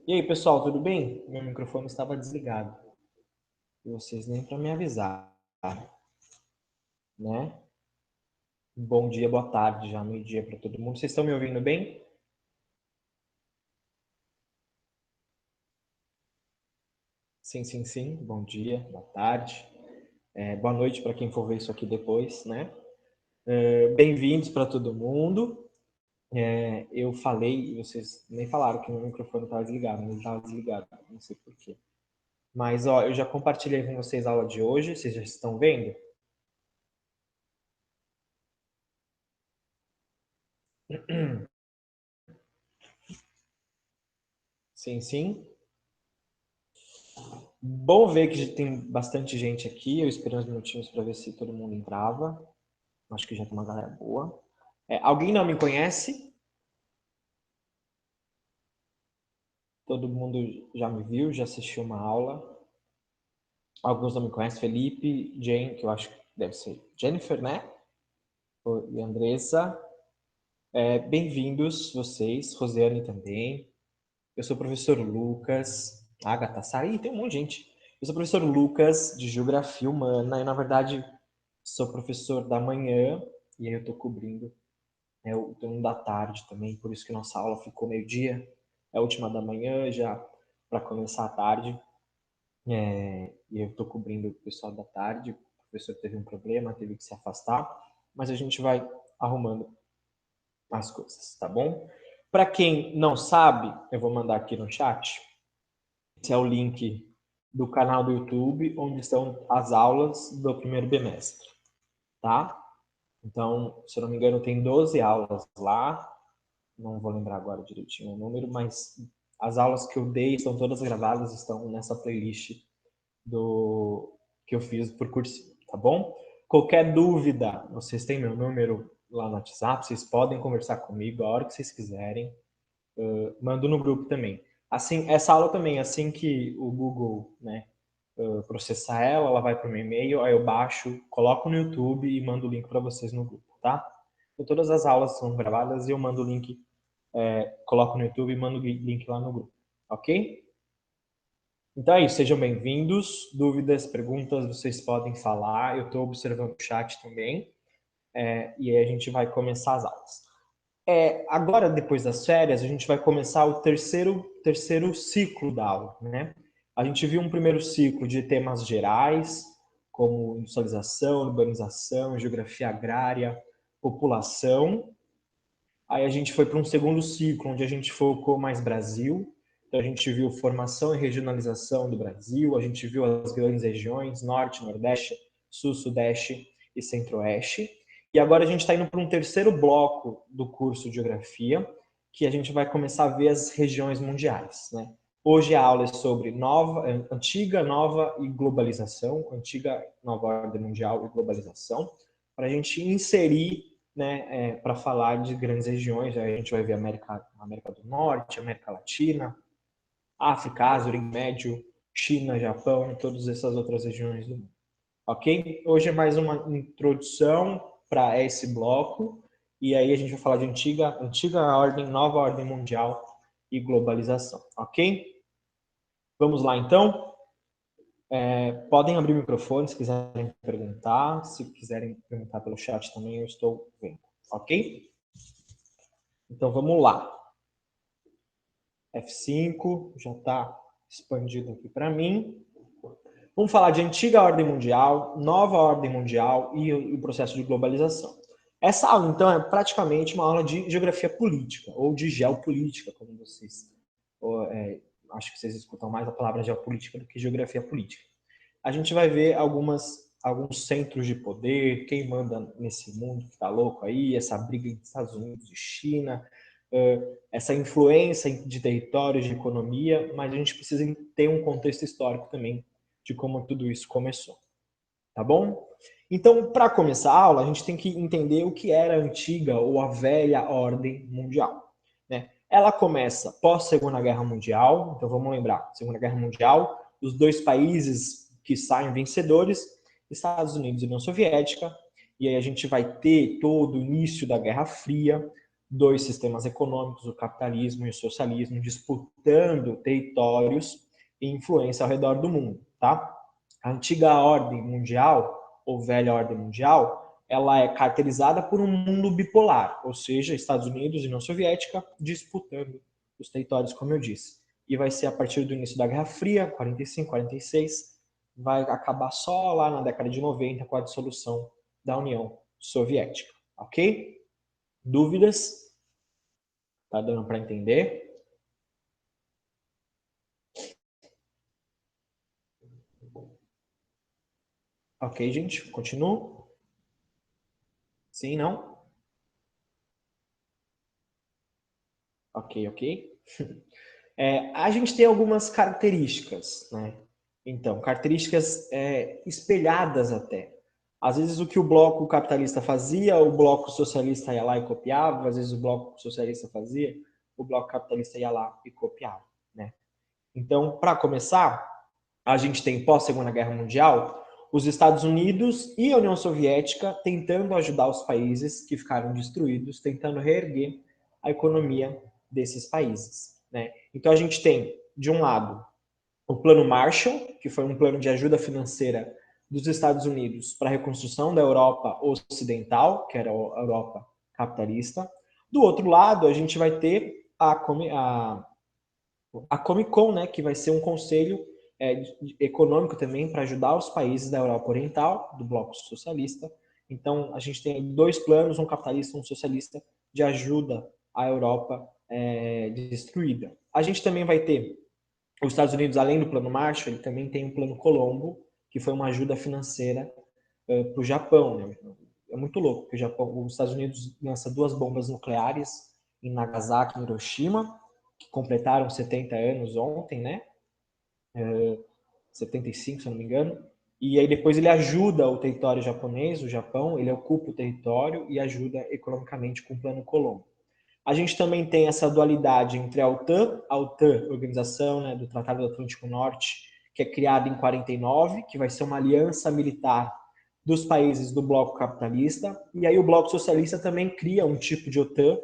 E aí, pessoal, tudo bem? Meu microfone estava desligado. E vocês nem para me avisar, né? Bom dia, boa tarde, já meio-dia para todo mundo. Vocês estão me ouvindo bem? Sim, sim, sim. Bom dia, boa tarde. Boa noite para quem for ver isso aqui depois, né? Bem-vindos para todo mundo. Eu falei, e vocês nem falaram que meu microfone estava desligado, mas ele estava desligado, não sei por quê. Mas, ó, eu já compartilhei com vocês a aula de hoje, vocês já estão vendo? Sim, sim. Bom ver que tem bastante gente aqui. Eu esperei uns minutinhos para ver se todo mundo entrava. Acho que já tem uma galera boa. Alguém não me conhece? Todo mundo já me viu, já assistiu uma aula. Alguns não me conhecem. Felipe, Jane, que eu acho que deve ser Jennifer, né? E Andressa. Bem-vindos vocês. Rosiane também. Eu sou o professor Lucas. Agatha, Sari, tem um monte de gente. Eu sou o professor Lucas, de Geografia Humana. E, na verdade, sou professor da manhã. E aí eu estou cobrindo o turno da tarde também. Por isso que nossa aula ficou meio-dia. É a última da manhã, já para começar a tarde. E eu estou cobrindo o pessoal da tarde. O professor teve um problema, teve que se afastar. Mas a gente vai arrumando as coisas, tá bom? Para quem não sabe, eu vou mandar aqui no chat. Esse é o link do canal do YouTube, onde estão as aulas do primeiro bimestre, tá? Então, se eu não me engano, tem 12 aulas lá. Não vou lembrar agora direitinho o número, mas as aulas que eu dei estão todas gravadas, estão nessa playlist do que eu fiz por cursinho, tá bom? Qualquer dúvida, vocês têm meu número lá no WhatsApp, vocês podem conversar comigo a hora que vocês quiserem. Mando no grupo também. Assim, essa aula também, assim que o Google, né, processar ela, ela vai para o meu e-mail, aí eu baixo, coloco no YouTube e mando o link para vocês no grupo, tá? Então, todas as aulas são gravadas e eu mando o link, coloco no YouTube e mando o link lá no grupo, ok? Então é isso, sejam bem-vindos. Dúvidas, perguntas, vocês podem falar. Eu estou observando o chat também. E aí a gente vai começar as aulas. Agora, depois das férias, a gente vai começar o terceiro ciclo da aula, né? A gente viu um primeiro ciclo de temas gerais, como industrialização, urbanização, geografia agrária, população. Aí a gente foi para um segundo ciclo, onde a gente focou mais Brasil. Então a gente viu formação e regionalização do Brasil, a gente viu as grandes regiões, Norte, Nordeste, Sul, Sudeste e Centro-Oeste. E agora a gente está indo para um terceiro bloco do curso de Geografia, que a gente vai começar a ver as regiões mundiais, né? Hoje a aula é sobre antiga, nova e globalização, antiga, nova ordem mundial e globalização, para a gente inserir, né, para falar de grandes regiões. Aí a gente vai ver América do Norte, América Latina, África, Ásia, Oriente Médio, China, Japão, todas essas outras regiões do mundo. Ok? Hoje é mais uma introdução para esse bloco, e aí a gente vai falar de antiga ordem, nova ordem mundial e globalização. Ok? Vamos lá então? Podem abrir o microfone se quiserem perguntar, se quiserem perguntar pelo chat também, eu estou vendo. Ok? Então vamos lá. F5 já está expandido aqui para mim. Vamos falar de antiga ordem mundial, nova ordem mundial e o processo de globalização. Essa aula, então, é praticamente uma aula de geografia política ou de geopolítica, como vocês acho que vocês escutam mais a palavra geopolítica do que geografia política. A gente vai ver alguns centros de poder, quem manda nesse mundo que está louco aí, essa briga entre Estados Unidos e China, essa influência de territórios, de economia, mas a gente precisa ter um contexto histórico também de como tudo isso começou. Tá bom? Então, para começar a aula, a gente tem que entender o que era a antiga ou a velha ordem mundial. Né? Ela começa pós Segunda Guerra Mundial, então vamos lembrar, Segunda Guerra Mundial, os dois países que saem vencedores, Estados Unidos e União Soviética, e aí a gente vai ter todo o início da Guerra Fria, dois sistemas econômicos, o capitalismo e o socialismo, disputando territórios e influência ao redor do mundo, tá? A antiga ordem mundial, ou velha ordem mundial, ela é caracterizada por um mundo bipolar, ou seja, Estados Unidos e União Soviética disputando os territórios, como eu disse. E vai ser a partir do início da Guerra Fria, 45, 46, vai acabar só lá na década de 90 com a dissolução da União Soviética, ok? Dúvidas? Tá dando para entender? Ok, gente, continuo? Sim, não? Ok, ok. A gente tem algumas características, né? Então, características espelhadas até. Às vezes o que o bloco capitalista fazia, o bloco socialista ia lá e copiava, às vezes o bloco socialista fazia, o bloco capitalista ia lá e copiava, né? Então, para começar, a gente tem pós-Segunda Guerra Mundial, os Estados Unidos e a União Soviética tentando ajudar os países que ficaram destruídos, tentando reerguer a economia desses países, né? Então a gente tem, de um lado, o Plano Marshall, que foi um plano de ajuda financeira dos Estados Unidos para a reconstrução da Europa Ocidental, que era a Europa capitalista. Do outro lado, a gente vai ter a Comic Con, né, que vai ser um conselho econômico também para ajudar os países da Europa Oriental, do bloco socialista. Então, a gente tem dois planos, um capitalista e um socialista, de ajuda à Europa destruída. A gente também vai ter os Estados Unidos, além do plano Marshall, ele também tem o plano Colombo, que foi uma ajuda financeira para o Japão. Né? É muito louco, porque os Estados Unidos lança duas bombas nucleares em Nagasaki e Hiroshima, que completaram 70 anos ontem, né? 75, se eu não me engano. E aí depois ele ajuda o território japonês, o Japão, ele ocupa o território e ajuda economicamente com o Plano Colombo. A gente também tem essa dualidade entre a OTAN, Organização, né, do Tratado do Atlântico Norte, que é criada em 49, que vai ser uma aliança militar dos países do bloco capitalista, e aí o bloco socialista também cria um tipo de OTAN,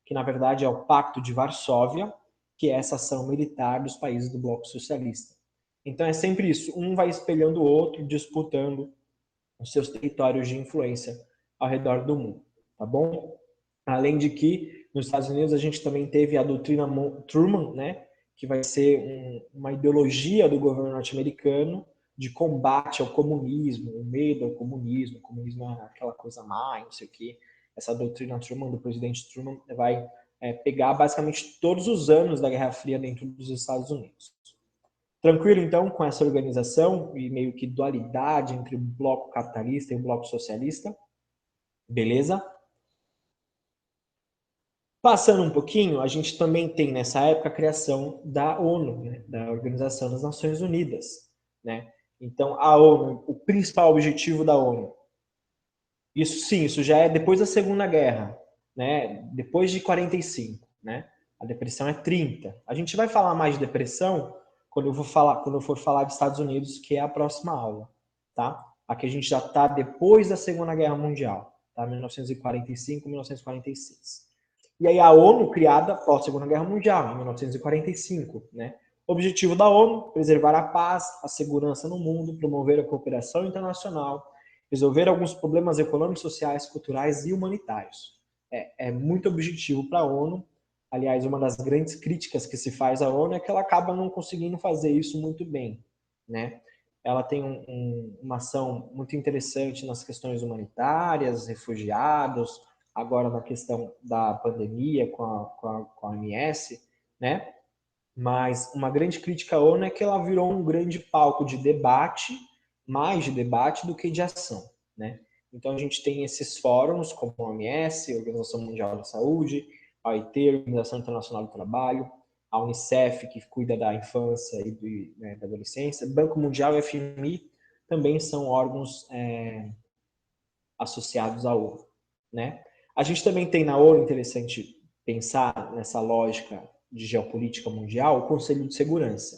que na verdade é o Pacto de Varsóvia, que é essa ação militar dos países do bloco socialista. Então é sempre isso, um vai espelhando o outro, disputando os seus territórios de influência ao redor do mundo, tá bom? Além de que nos Estados Unidos a gente também teve a doutrina Truman, né, que vai ser uma ideologia do governo norte-americano de combate ao comunismo, o medo ao comunismo, o comunismo é aquela coisa má, não sei o quê. Essa doutrina Truman, do presidente Truman, vai pegar basicamente todos os anos da Guerra Fria dentro dos Estados Unidos. Tranquilo, então, com essa organização e meio que dualidade entre o bloco capitalista e o bloco socialista? Beleza? Passando um pouquinho, a gente também tem nessa época a criação da ONU, né, da Organização das Nações Unidas, né? Então, a ONU, o principal objetivo da ONU, isso sim, isso já é depois da Segunda Guerra, né? Depois de 45, né? A depressão é 30. A gente vai falar mais de depressão quando eu for falar de Estados Unidos, que é a próxima aula, tá? Aqui a gente já está depois da Segunda Guerra Mundial, tá? 1945, 1946. E aí a ONU, criada após a Segunda Guerra Mundial, em 1945, né? O objetivo da ONU, preservar a paz, a segurança no mundo, promover a cooperação internacional, resolver alguns problemas econômicos, sociais, culturais e humanitários. É muito objetivo para a ONU. Aliás, uma das grandes críticas que se faz à ONU é que ela acaba não conseguindo fazer isso muito bem, né? Ela tem uma ação muito interessante nas questões humanitárias, refugiados, agora na questão da pandemia com a OMS, né? Mas uma grande crítica à ONU é que ela virou um grande palco de debate, mais de debate do que de ação, né? Então a gente tem esses fóruns como a OMS, a Organização Mundial da Saúde, a OIT, a Organização Internacional do Trabalho, a Unicef, que cuida da infância e da adolescência, Banco Mundial e a FMI também são órgãos associados à ONU, né? A gente também tem na ONU, interessante pensar nessa lógica de geopolítica mundial, o Conselho de Segurança.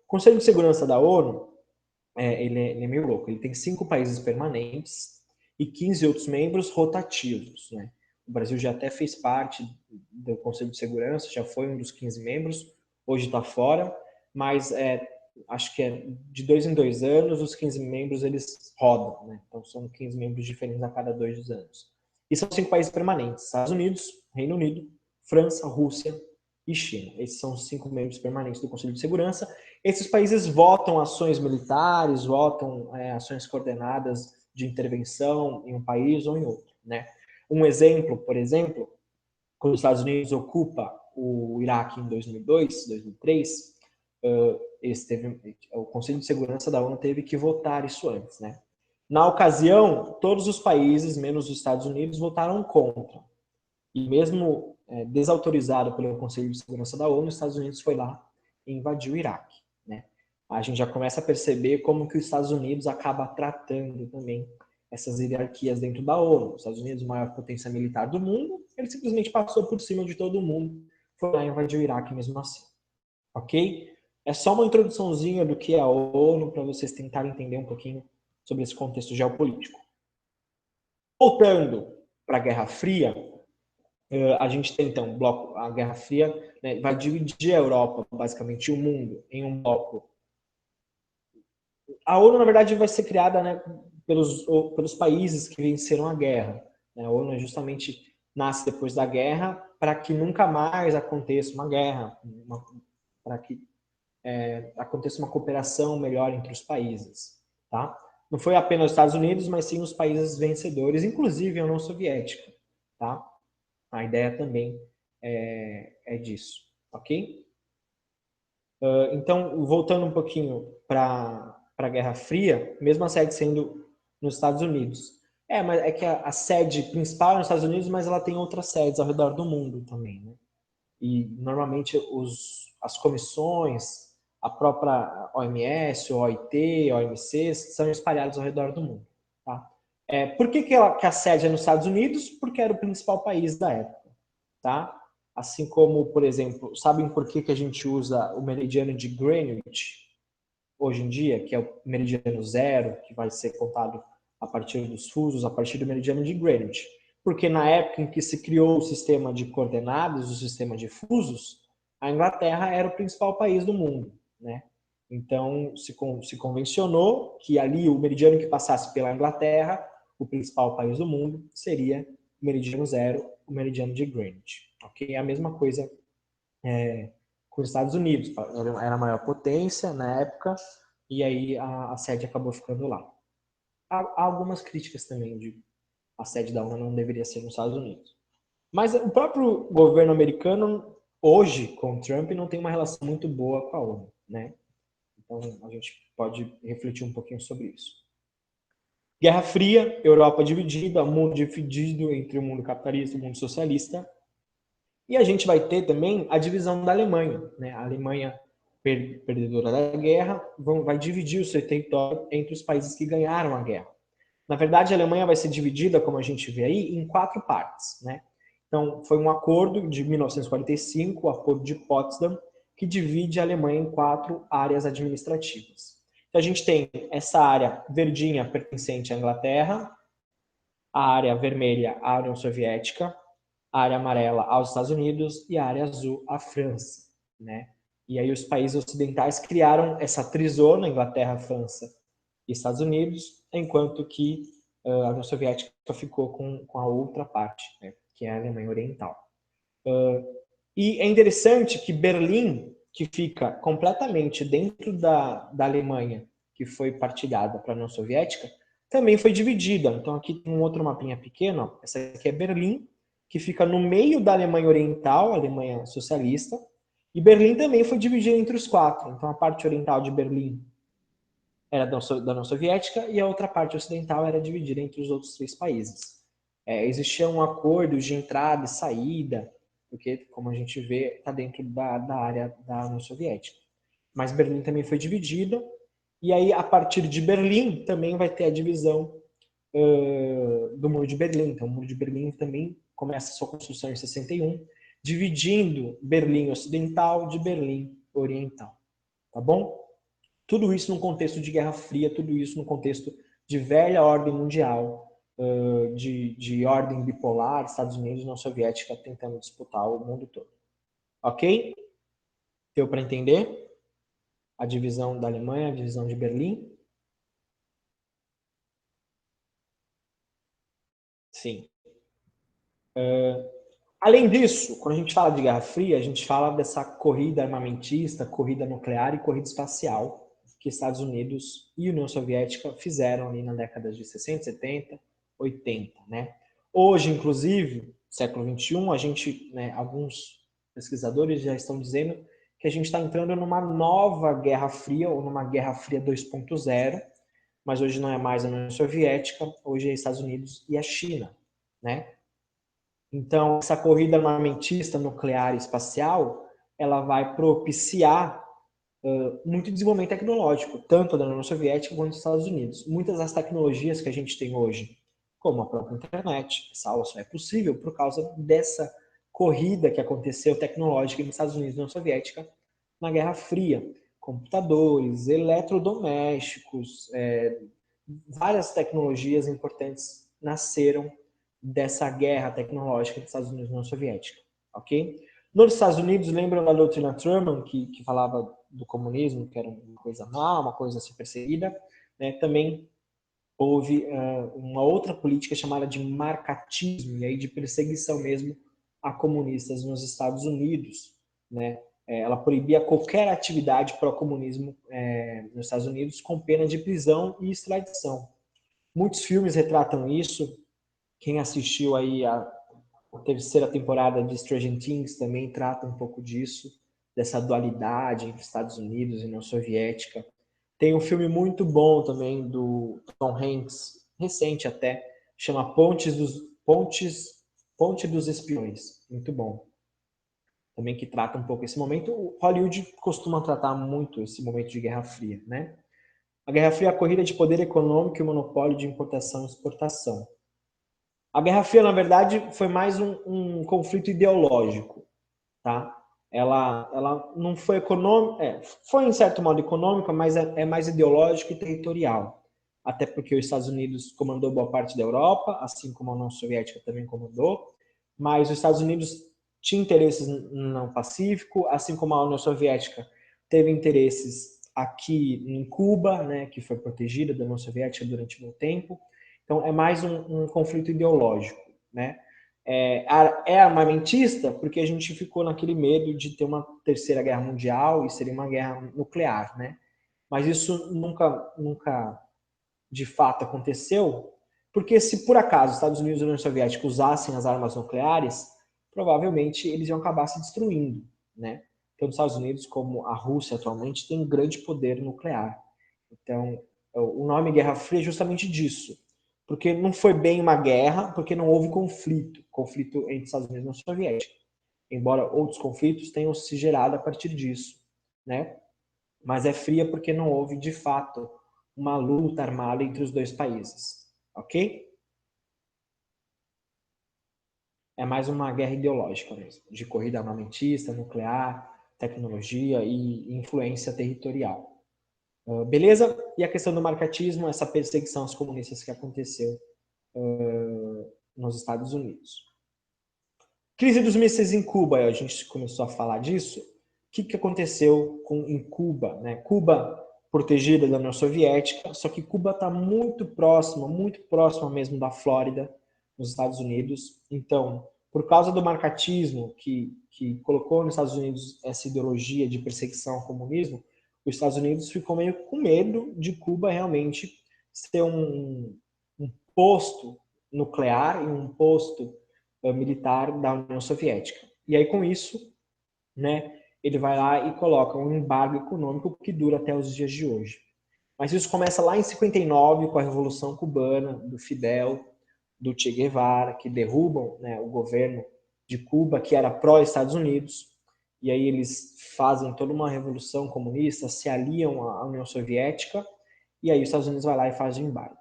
O Conselho de Segurança da ONU, ele é meio louco, ele tem 5 países permanentes e 15 outros membros rotativos, né? O Brasil já até fez parte do Conselho de Segurança, já foi um dos 15 membros, hoje está fora, mas acho que de 2 em 2 anos, os 15 membros eles rodam, né? Então são 15 membros diferentes a cada 2 anos. E são 5 países permanentes: Estados Unidos, Reino Unido, França, Rússia e China. Esses são os 5 membros permanentes do Conselho de Segurança. Esses países votam ações militares, votam ações coordenadas de intervenção em um país ou em outro, né? Um exemplo, por exemplo, quando os Estados Unidos ocupa o Iraque em 2002, 2003, o Conselho de Segurança da ONU teve que votar isso antes, né? Na ocasião, todos os países, menos os Estados Unidos, votaram contra. E mesmo desautorizado pelo Conselho de Segurança da ONU, os Estados Unidos foi lá e invadiu o Iraque, né? A gente já começa a perceber como que os Estados Unidos acaba tratando também essas hierarquias dentro da ONU. Os Estados Unidos, a maior potência militar do mundo, ele simplesmente passou por cima de todo mundo, foi lá e invadiu o Iraque mesmo assim. Ok? É só uma introduçãozinha do que é a ONU, para vocês tentarem entender um pouquinho sobre esse contexto geopolítico. Voltando para a Guerra Fria, a gente tem então a Guerra Fria, né, vai dividir a Europa, basicamente o mundo, em um bloco. A ONU, na verdade, vai ser criada, né, pelos países que venceram a guerra. A ONU justamente nasce depois da guerra para que nunca mais aconteça uma guerra, para que aconteça uma cooperação melhor entre os países. Tá? Não foi apenas os Estados Unidos, mas sim os países vencedores, inclusive a União Soviética. Tá? A ideia também é disso. Ok? Então, voltando um pouquinho para a Guerra Fria, mesmo a sede sendo nos Estados Unidos. Mas é que a sede principal é nos Estados Unidos, mas ela tem outras sedes ao redor do mundo também, né? E normalmente as comissões, a própria OMS, OIT, OMC, são espalhadas ao redor do mundo. Tá? Por que a sede é nos Estados Unidos? Porque era o principal país da época. Tá? Assim como, por exemplo, sabem por que a gente usa o meridiano de Greenwich hoje em dia, que é o meridiano zero, que vai ser contado a partir dos fusos, a partir do meridiano de Greenwich? Porque na época em que se criou o sistema de coordenadas, o sistema de fusos, a Inglaterra era o principal país do mundo, né? Então, se convencionou que ali o meridiano que passasse pela Inglaterra, o principal país do mundo, seria o meridiano zero, o meridiano de Greenwich. Ok? É a mesma coisa com os Estados Unidos. Era a maior potência na época, e aí a sede acabou ficando lá. Há algumas críticas também de a sede da ONU não deveria ser nos Estados Unidos. Mas o próprio governo americano, hoje, com o Trump, não tem uma relação muito boa com a ONU, né? Então, a gente pode refletir um pouquinho sobre isso. Guerra Fria, Europa dividida, mundo dividido entre o mundo capitalista e o mundo socialista. E a gente vai ter também a divisão da Alemanha, né? A Alemanha, perdedora da guerra, vai dividir o seu território entre os países que ganharam a guerra. Na verdade, a Alemanha vai ser dividida, como a gente vê aí, em 4 partes, né? Então, foi um acordo de 1945, o Acordo de Potsdam, que divide a Alemanha em 4 áreas administrativas. Então, a gente tem essa área verdinha pertencente à Inglaterra, a área vermelha à União Soviética, a área amarela aos Estados Unidos e a área azul à França, né? E aí os países ocidentais criaram essa trizona, Inglaterra, França e Estados Unidos, enquanto que a União Soviética ficou com a outra parte, né, que é a Alemanha Oriental. E é interessante que Berlim, que fica completamente dentro da Alemanha, que foi partilhada para a União Soviética, também foi dividida. Então aqui tem um outro mapinha pequeno, ó. Essa aqui é Berlim, que fica no meio da Alemanha Oriental, a Alemanha socialista, e Berlim também foi dividida entre os 4. Então a parte oriental de Berlim era da União Soviética e a outra parte ocidental era dividida entre os outros 3 países. Existia um acordo de entrada e saída, porque, como a gente vê, está dentro da área da União Soviética. Mas Berlim também foi dividida, e aí, a partir de Berlim, também vai ter a divisão do Muro de Berlim. Então, o Muro de Berlim também começa a sua construção em 61, dividindo Berlim Ocidental de Berlim Oriental. Tá bom? Tudo isso num contexto de Guerra Fria, tudo isso num contexto de velha ordem mundial, de ordem bipolar, Estados Unidos e União Soviética tentando disputar o mundo todo. Ok? Deu para entender? A divisão da Alemanha, a divisão de Berlim? Sim. Além disso, quando a gente fala de Guerra Fria, a gente fala dessa corrida armamentista, corrida nuclear e corrida espacial que Estados Unidos e União Soviética fizeram ali na década de 60, 70, 80, né? Hoje, inclusive, século XXI, a gente, né, alguns pesquisadores já estão dizendo que a gente está entrando numa nova Guerra Fria ou numa Guerra Fria 2.0, mas hoje não é mais a União Soviética, hoje é Estados Unidos e a China, né? Então, essa corrida armamentista nuclear e espacial, ela vai propiciar muito desenvolvimento tecnológico, tanto da União Soviética quanto dos Estados Unidos. Muitas das tecnologias que a gente tem hoje, como a própria internet, essa aula só é possível por causa dessa corrida que aconteceu tecnológica nos Estados Unidos e União Soviética na Guerra Fria. Computadores, eletrodomésticos, várias tecnologias importantes nasceram dessa guerra tecnológica dos Estados Unidos e União Soviética, ok? Nos Estados Unidos, lembram da doutrina Truman, que falava do comunismo, que era uma coisa má, uma coisa a ser perseguida, né? Também houve uma outra política chamada de marcatismo, e aí de perseguição mesmo a comunistas nos Estados Unidos, né? Ela proibia qualquer atividade pró-comunismo nos Estados Unidos com pena de prisão e extradição. Muitos filmes retratam isso. Quem assistiu aí a terceira temporada de Stranger Things também trata um pouco disso, dessa dualidade entre Estados Unidos e União Soviética. Tem um filme muito bom também do Tom Hanks, recente até, chama Ponte dos Espiões. Muito bom. Também que trata um pouco esse momento. O Hollywood costuma tratar muito esse momento de Guerra Fria, né? A Guerra Fria é a corrida de poder econômico e o monopólio de importação e exportação. A Guerra Fria, na verdade, foi mais um conflito ideológico, tá? Ela não foi econômica, foi em certo modo econômica, mas é mais ideológico e territorial. Até porque os Estados Unidos comandou boa parte da Europa, assim como a União Soviética também comandou, mas os Estados Unidos tinha interesses no Pacífico, assim como a União Soviética teve interesses aqui em Cuba, né, que foi protegida da União Soviética durante muito tempo. Então, é mais um conflito ideológico, né? É armamentista porque a gente ficou naquele medo de ter uma terceira guerra mundial e seria uma guerra nuclear, né? Mas isso nunca de fato aconteceu, porque se por acaso os Estados Unidos e a União Soviética usassem as armas nucleares, provavelmente eles iam acabar se destruindo, né? Tanto os Estados Unidos como a Rússia atualmente têm um grande poder nuclear. Então, o nome Guerra Fria é justamente disso. Porque não foi bem uma guerra, porque não houve conflito entre Estados Unidos e União Soviética. Embora outros conflitos tenham se gerado a partir disso, né? Mas é fria porque não houve, de fato, uma luta armada entre os dois países, ok? É mais uma guerra ideológica mesmo, de corrida armamentista, nuclear, tecnologia e influência territorial. Beleza? E a questão do marcatismo, essa perseguição aos comunistas que aconteceu nos Estados Unidos. Crise dos mísseis em Cuba, a gente começou a falar disso. O que aconteceu em Cuba, né? Cuba protegida da União Soviética, só que Cuba está muito próxima mesmo da Flórida, nos Estados Unidos. Então, por causa do marcatismo que colocou nos Estados Unidos essa ideologia de perseguição ao comunismo, os Estados Unidos ficou meio com medo de Cuba realmente ser um posto nuclear e um posto militar da União Soviética. E aí, com isso, né, ele vai lá e coloca um embargo econômico que dura até os dias de hoje. Mas isso começa lá em 59, com a Revolução Cubana, do Fidel, do Che Guevara, que derrubam, né, o governo de Cuba, que era pró-Estados Unidos, e aí eles fazem toda uma revolução comunista, se aliam à União Soviética, e aí os Estados Unidos vai lá e faz o embargo.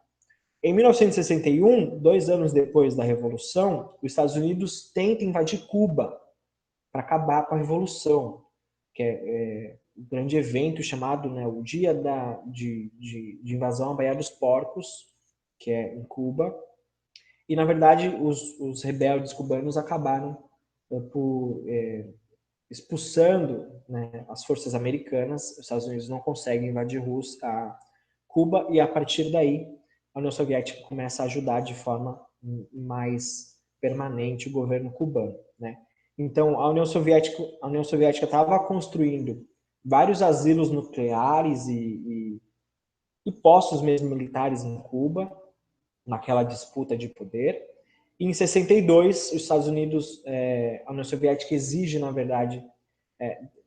Em 1961, 2 anos depois da Revolução, os Estados Unidos tentam invadir Cuba para acabar com a Revolução, que é um grande evento chamado, né, o Dia de Invasão à Baía dos Porcos, que é em Cuba. E, na verdade, os rebeldes cubanos acabaram por expulsando, né, as forças americanas. Os Estados Unidos não conseguem invadir a Cuba, e a partir daí a União Soviética começa a ajudar de forma mais permanente o governo cubano, né? Então a União Soviética estava construindo vários asilos nucleares e postos mesmo militares em Cuba, naquela disputa de poder. E em 62, os Estados Unidos, a União Soviética exige, na verdade,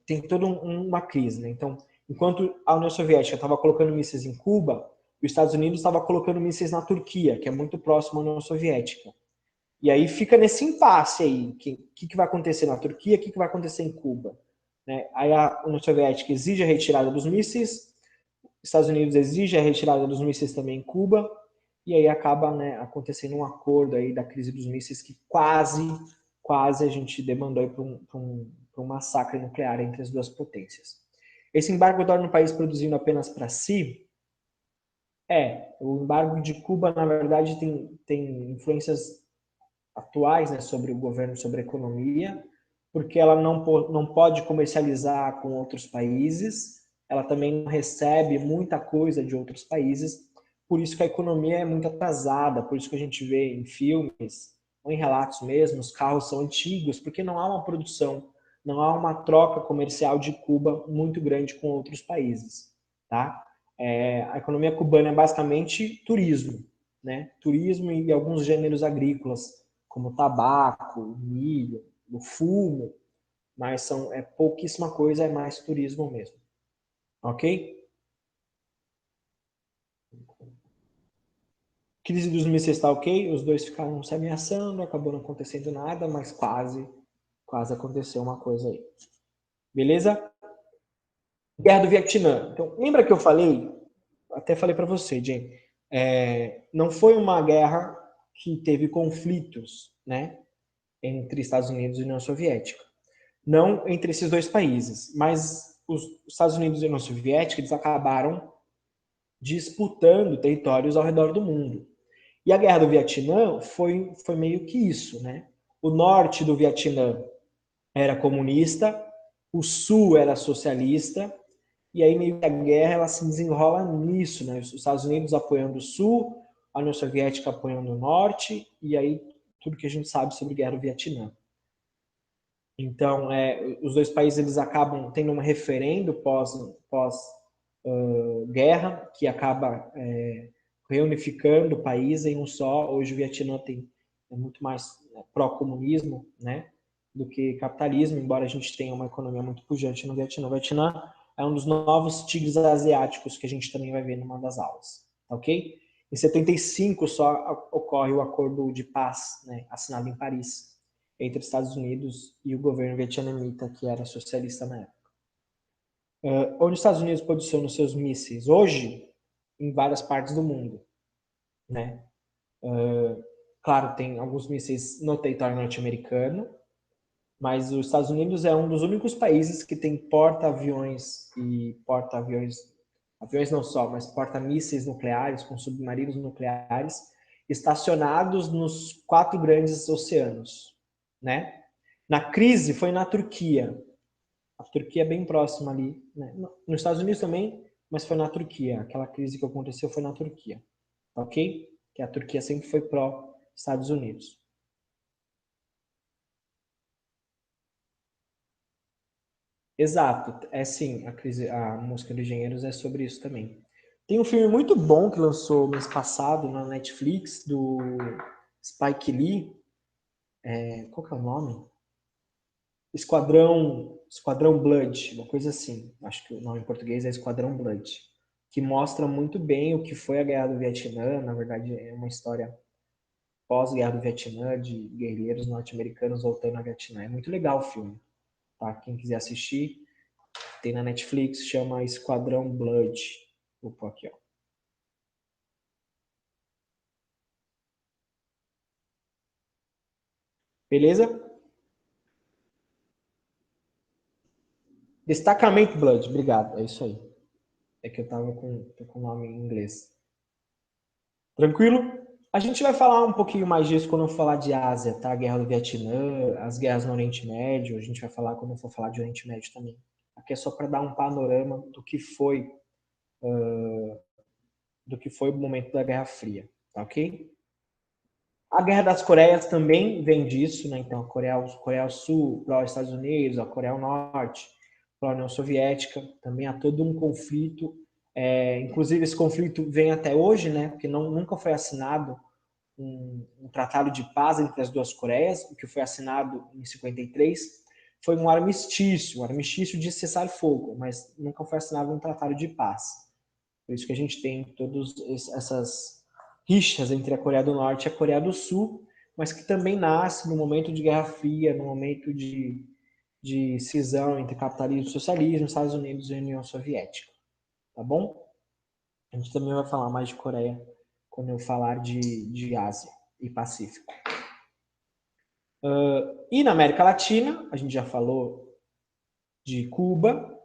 tem toda uma crise, né? Então, enquanto a União Soviética estava colocando mísseis em Cuba, os Estados Unidos estava colocando mísseis na Turquia, que é muito próximo à União Soviética. E aí fica nesse impasse aí, que vai acontecer na Turquia, o que vai acontecer em Cuba, né? Aí a União Soviética exige a retirada dos mísseis, os Estados Unidos exige a retirada dos mísseis também em Cuba, e aí acaba, né, acontecendo um acordo aí da crise dos mísseis que quase a gente demandou para um massacre nuclear entre as duas potências. Esse embargo torna o país produzindo apenas para si? O embargo de Cuba, na verdade, tem influências atuais, né, sobre o governo, sobre a economia, porque ela não pode comercializar com outros países, ela também não recebe muita coisa de outros países, por isso que a economia é muito atrasada, por isso que a gente vê em filmes, ou em relatos mesmo, os carros são antigos, porque não há uma produção, não há uma troca comercial de Cuba muito grande com outros países, tá? A economia cubana é basicamente turismo, né? Turismo e alguns gêneros agrícolas, como tabaco, milho, o fumo, mas é pouquíssima coisa, é mais turismo mesmo. Ok? Crise dos mísseis está ok, os dois ficaram se ameaçando, acabou não acontecendo nada, mas quase aconteceu uma coisa aí. Beleza? Guerra do Vietnã. Então, lembra que eu falei, até falei para você, Jane, não foi uma guerra que teve conflitos, né, entre Estados Unidos e União Soviética. Não entre esses dois países, mas os Estados Unidos e a União Soviética, eles acabaram disputando territórios ao redor do mundo. E a Guerra do Vietnã foi meio que isso, né? O norte do Vietnã era comunista, o sul era socialista, e aí meio que a guerra ela se desenrola nisso, né? Os Estados Unidos apoiando o sul, a União Soviética apoiando o norte, e aí tudo que a gente sabe sobre a Guerra do Vietnã. Então, os dois países eles acabam tendo um referendo pós guerra, que acaba reunificando o país em um só. Hoje o Vietnã é muito mais pró-comunismo, né, do que capitalismo, embora a gente tenha uma economia muito pujante no Vietnã. O Vietnã é um dos novos tigres asiáticos que a gente também vai ver numa das aulas, ok? Em 75 só ocorre o acordo de paz, né, assinado em Paris, entre Estados Unidos e o governo vietnamita, que era socialista na época. Onde os Estados Unidos posicionam seus mísseis? Hoje, em várias partes do mundo, né? Claro, tem alguns mísseis no território norte-americano, mas os Estados Unidos é um dos únicos países que tem porta-aviões aviões não só, mas porta-mísseis nucleares com submarinos nucleares estacionados nos 4 grandes oceanos, né? Na crise foi na Turquia. A Turquia é bem próxima ali, né? Nos Estados Unidos também, mas foi na Turquia. Aquela crise que aconteceu foi na Turquia, ok? Que a Turquia sempre foi pró-Estados Unidos. Exato, é sim, a música dos engenheiros é sobre isso também. Tem um filme muito bom que lançou mês passado na Netflix, do Spike Lee. Qual que é o nome? Esquadrão Blood, uma coisa assim. Acho que o nome em português é Esquadrão Blood, que mostra muito bem o que foi a Guerra do Vietnã. Na verdade, é uma história pós-Guerra do Vietnã, de guerrilheiros norte-americanos voltando ao Vietnã. É muito legal o filme, tá? Quem quiser assistir, tem na Netflix, chama Esquadrão Blood. Vou pôr aqui, ó. Beleza? Destacamento Blood, obrigado. É isso aí. É que eu tava com o nome em inglês. Tranquilo? A gente vai falar um pouquinho mais disso quando eu falar de Ásia, tá? A Guerra do Vietnã, as guerras no Oriente Médio, a gente vai falar quando eu for falar de Oriente Médio também. Aqui é só para dar um panorama do que foi o momento da Guerra Fria, tá ok? A Guerra das Coreias também vem disso, né? Então, a Coreia do Sul para os Estados Unidos, a Coreia do Norte para a União Soviética, também há todo um conflito. Inclusive, esse conflito vem até hoje, né? Porque nunca foi assinado um tratado de paz entre as duas Coreias, o que foi assinado em 53 foi um armistício de cessar-fogo, mas nunca foi assinado um tratado de paz. Por isso que a gente tem todas essas rixas entre a Coreia do Norte e a Coreia do Sul, mas que também nasce no momento de Guerra Fria, no momento de cisão entre capitalismo e socialismo, Estados Unidos e União Soviética. Tá bom? A gente também vai falar mais de Coreia quando eu falar de Ásia e Pacífico. E na América Latina, a gente já falou de Cuba.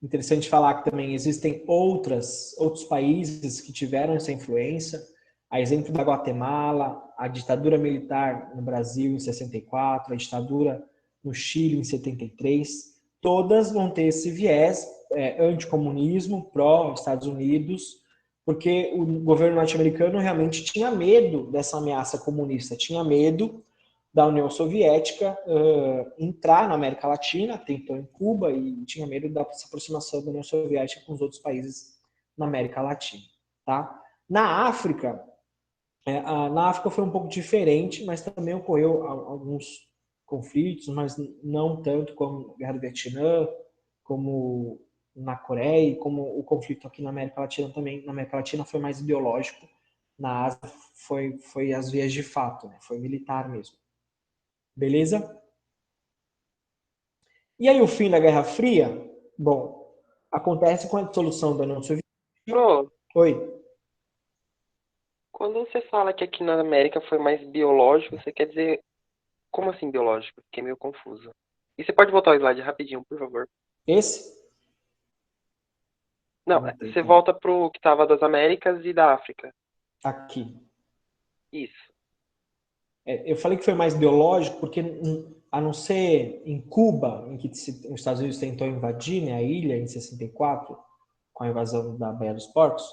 Interessante falar que também existem outros países que tiveram essa influência. A exemplo da Guatemala, a ditadura militar no Brasil em 64, a ditadura no Chile em 73. Todas vão ter esse viés anticomunismo, pró-Estados Unidos, porque o governo norte-americano realmente tinha medo dessa ameaça comunista, tinha medo da União Soviética entrar na América Latina, tentou em Cuba e tinha medo da aproximação da União Soviética com os outros países na América Latina. Tá? Na África foi um pouco diferente, mas também ocorreu alguns conflitos, mas não tanto como a Guerra do Vietnã, como na Coreia, e como o conflito aqui na América Latina também. Na América Latina foi mais ideológico, na Ásia foi as vias de fato, né? Foi militar mesmo. Beleza? E aí o fim da Guerra Fria, bom, acontece com a dissolução da União Soviética. Bro, Oi, quando você fala que aqui na América foi mais biológico, você quer dizer como assim biológico? Fiquei meio confuso. E você pode voltar o slide rapidinho, por favor? esse? Não, Voltei, você peraí. volta pro que tava das Américas e da África. Aqui. Isso. Eu falei que foi mais biológico porque, a não ser em Cuba, em que os Estados Unidos tentou invadir, né, a ilha em 64, com a invasão da Baía dos Porcos,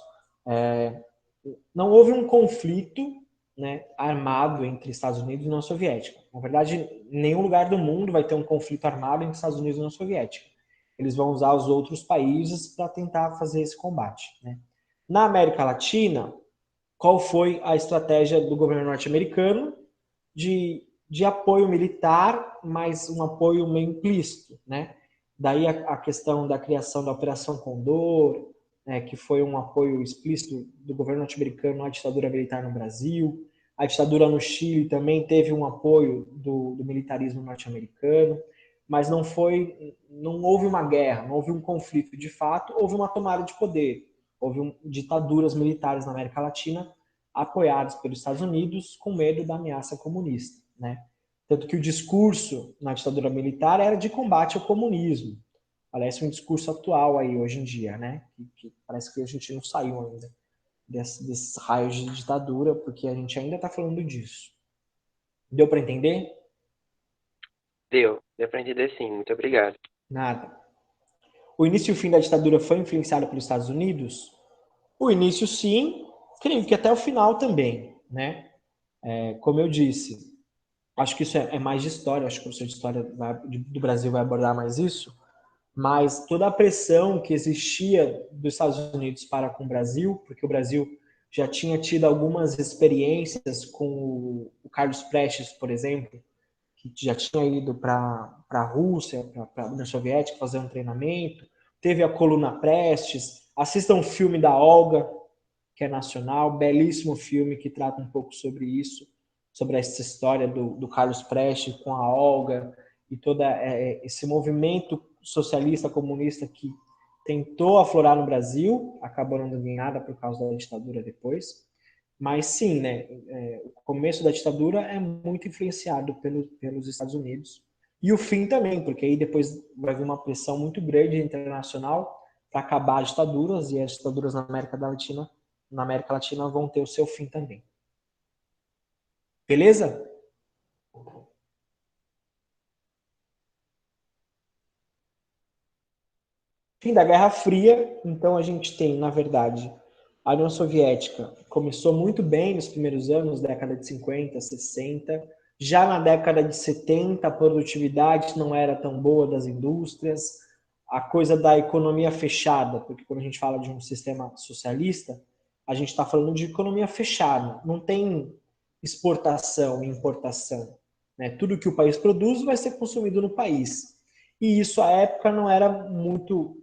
não houve um conflito, né, armado entre Estados Unidos e União Soviética. Na verdade, em nenhum lugar do mundo vai ter um conflito armado entre Estados Unidos e União Soviética. Eles vão usar os outros países para tentar fazer esse combate. Né? Na América Latina, qual foi a estratégia do governo norte-americano de apoio militar, mas um apoio meio implícito, né? Daí a questão da criação da Operação Condor, né, que foi um apoio explícito do governo norte-americano à ditadura militar no Brasil. A ditadura no Chile também teve um apoio do militarismo norte-americano, mas não houve uma guerra, não houve um conflito de fato, houve uma tomada de poder, houve ditaduras militares na América Latina apoiados pelos Estados Unidos com medo da ameaça comunista, né? Tanto que o discurso na ditadura militar era de combate ao comunismo. Parece um discurso atual aí hoje em dia, né? Que parece que a gente não saiu ainda desses raios de ditadura, porque a gente ainda está falando disso. Deu para entender? Deu pra entender sim, muito obrigado. Nada. O início e o fim da ditadura foi influenciado pelos Estados Unidos? O início, sim, creio que até o final também, né? Como eu disse, acho que isso é mais de história, acho que o professor de história do Brasil vai abordar mais isso, mas toda a pressão que existia dos Estados Unidos para com o Brasil, porque o Brasil já tinha tido algumas experiências com o Carlos Prestes, por exemplo, que já tinha ido para a Rússia, para a União Soviética, fazer um treinamento, teve a Coluna Prestes, assistam um filme da Olga, que é nacional, belíssimo filme que trata um pouco sobre isso, sobre essa história do Carlos Prestes com a Olga e todo esse movimento socialista comunista que tentou aflorar no Brasil, acabou não dando em nada por causa da ditadura depois. Mas sim, né, o começo da ditadura é muito influenciado pelos Estados Unidos. E o fim também, porque aí depois vai vir uma pressão muito grande internacional para acabar as ditaduras, e as ditaduras na América Latina na América Latina vão ter o seu fim também. Beleza? Fim da Guerra Fria, então a gente tem, na verdade, a União Soviética começou muito bem nos primeiros anos, década de 50, 60. Já na década de 70, a produtividade não era tão boa das indústrias, a coisa da economia fechada, porque quando a gente fala de um sistema socialista, a gente está falando de economia fechada, não tem exportação e importação. Né? Tudo que o país produz vai ser consumido no país. E isso, à época, não era muito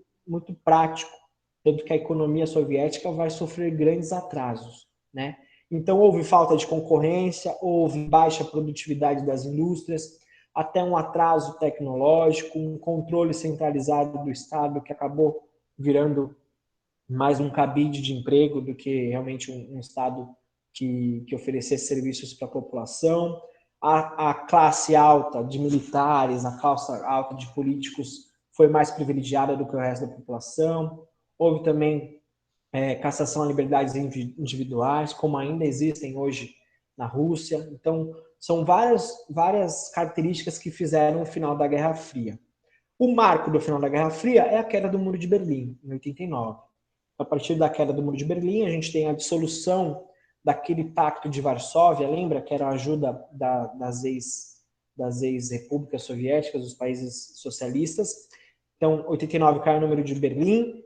prático, tanto que a economia soviética vai sofrer grandes atrasos, né? Então houve falta de concorrência, houve baixa produtividade das indústrias, até um atraso tecnológico, um controle centralizado do Estado que acabou virando mais um cabide de emprego do que realmente um Estado que oferecesse serviços para a população. A classe alta de militares, a classe alta de políticos foi mais privilegiada do que o resto da população. Houve também cassação a liberdades individuais, como ainda existem hoje na Rússia. Então, são várias características que fizeram o final da Guerra Fria. O marco do final da Guerra Fria é a queda do Muro de Berlim, em 89. A partir da queda do Muro de Berlim, a gente tem a dissolução daquele Pacto de Varsóvia, lembra que era a ajuda das ex-repúblicas soviéticas, dos países socialistas. Então, 89 cai o número de Berlim,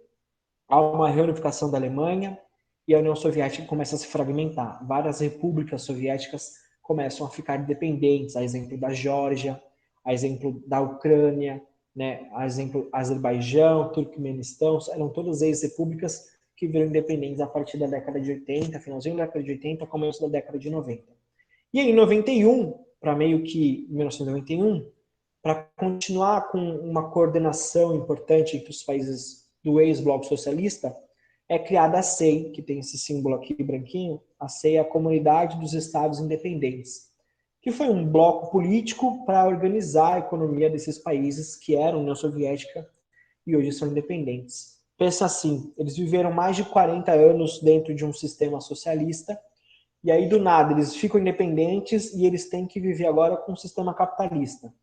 há uma reunificação da Alemanha e a União Soviética começa a se fragmentar. Várias repúblicas soviéticas começam a ficar independentes, a exemplo da Geórgia, a exemplo da Ucrânia, né, a exemplo Azerbaijão, Turcomenistão, eram todas ex-repúblicas que viram independentes a partir da década de 80, finalzinho da década de 80, começo da década de 90. E aí, em 91, para meio que 1991, para continuar com uma coordenação importante entre os países do ex-bloco socialista, é criada a CEI, que tem esse símbolo aqui branquinho. A CEI é a Comunidade dos Estados Independentes, que foi um bloco político para organizar a economia desses países que eram União Soviética e hoje são independentes. Pensa assim, eles viveram mais de 40 anos dentro de um sistema socialista e aí do nada eles ficam independentes e eles têm que viver agora com um sistema capitalista.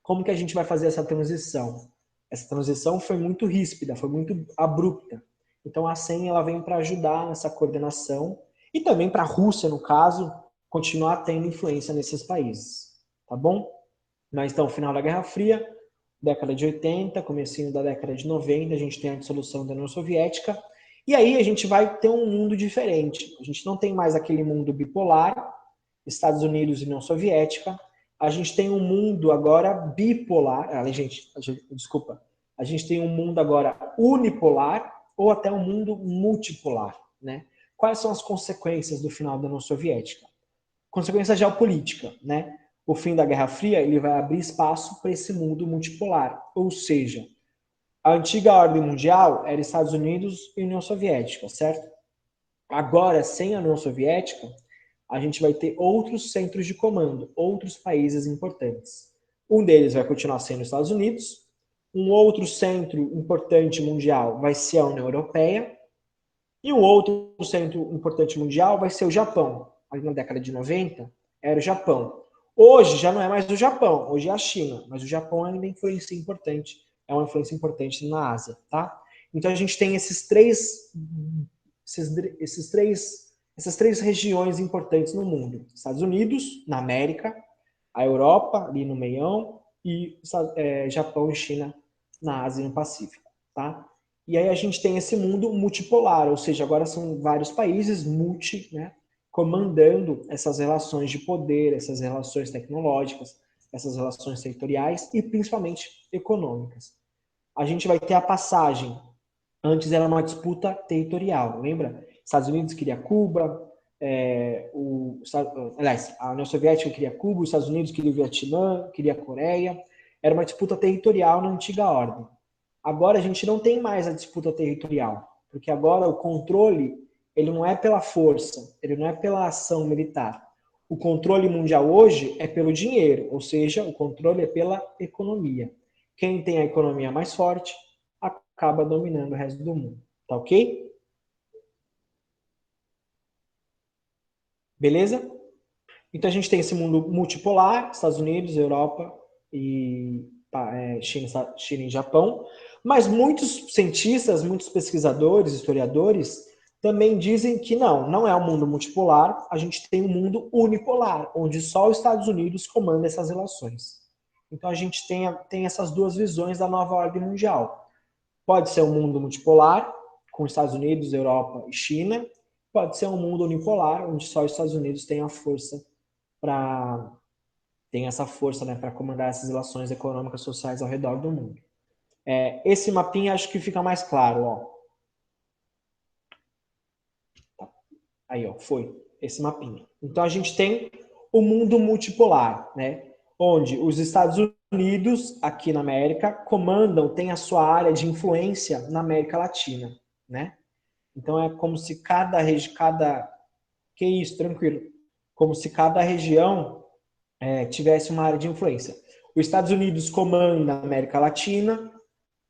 Como que a gente vai fazer essa transição? Essa transição foi muito ríspida, foi muito abrupta. Então a CEN ela vem para ajudar nessa coordenação e também para a Rússia, no caso, continuar tendo influência nesses países. Tá bom? Mas então, final da Guerra Fria, década de 80, comecinho da década de 90, a gente tem a dissolução da União Soviética. E aí a gente vai ter um mundo diferente. A gente não tem mais aquele mundo bipolar, Estados Unidos e União Soviética. A gente tem um mundo agora bipolar. Desculpa. A gente tem um mundo agora unipolar ou até um mundo multipolar, né? Quais são as consequências do final da União Soviética? Consequência geopolítica, né? O fim da Guerra Fria ele vai abrir espaço para esse mundo multipolar, ou seja, a antiga ordem mundial era Estados Unidos e União Soviética, certo? Agora, sem a União Soviética, a gente vai ter outros centros de comando, outros países importantes. Um deles vai continuar sendo os Estados Unidos, um outro centro importante mundial vai ser a União Europeia, e um outro centro importante mundial vai ser o Japão. Ali na década de 90, era o Japão. Hoje já não é mais o Japão, hoje é a China, mas o Japão ainda influencia importante, é uma influência importante na Ásia, tá? Então a gente tem essas três regiões importantes no mundo. Estados Unidos, na América, a Europa, ali no meião, e Japão e China na Ásia e no Pacífico, tá? E aí a gente tem esse mundo multipolar, ou seja, agora são vários países né, comandando essas relações de poder, essas relações tecnológicas, essas relações territoriais e principalmente econômicas. A gente vai ter a passagem. Antes era uma disputa territorial, lembra? Estados Unidos queria Cuba, aliás, a União Soviética queria Cuba, os Estados Unidos queria o Vietnã, queria a Coreia. Era uma disputa territorial na antiga ordem. Agora a gente não tem mais a disputa territorial, porque agora o controle ele não é pela força, ele não é pela ação militar. O controle mundial hoje é pelo dinheiro, ou seja, o controle é pela economia. Quem tem a economia mais forte acaba dominando o resto do mundo. Tá ok? Beleza? Então a gente tem esse mundo multipolar, Estados Unidos, Europa e China e Japão, mas muitos cientistas, muitos pesquisadores, historiadores, também dizem que não é um mundo multipolar, a gente tem um mundo unipolar, onde só os Estados Unidos comanda essas relações. Então a gente tem essas duas visões da nova ordem mundial. Pode ser um mundo multipolar, com Estados Unidos, Europa e China, pode ser um mundo unipolar, onde só os Estados Unidos têm a força para tem essa força, né, para comandar essas relações econômicas sociais ao redor do mundo. Esse mapinha acho que fica mais claro, ó. Aí, ó, foi esse mapinha. Então a gente tem o mundo multipolar, né, onde os Estados Unidos aqui na América comandam, tem a sua área de influência na América Latina, né? Então é como se que isso, tranquilo, como se cada região tivesse uma área de influência. Os Estados Unidos comanda a América Latina,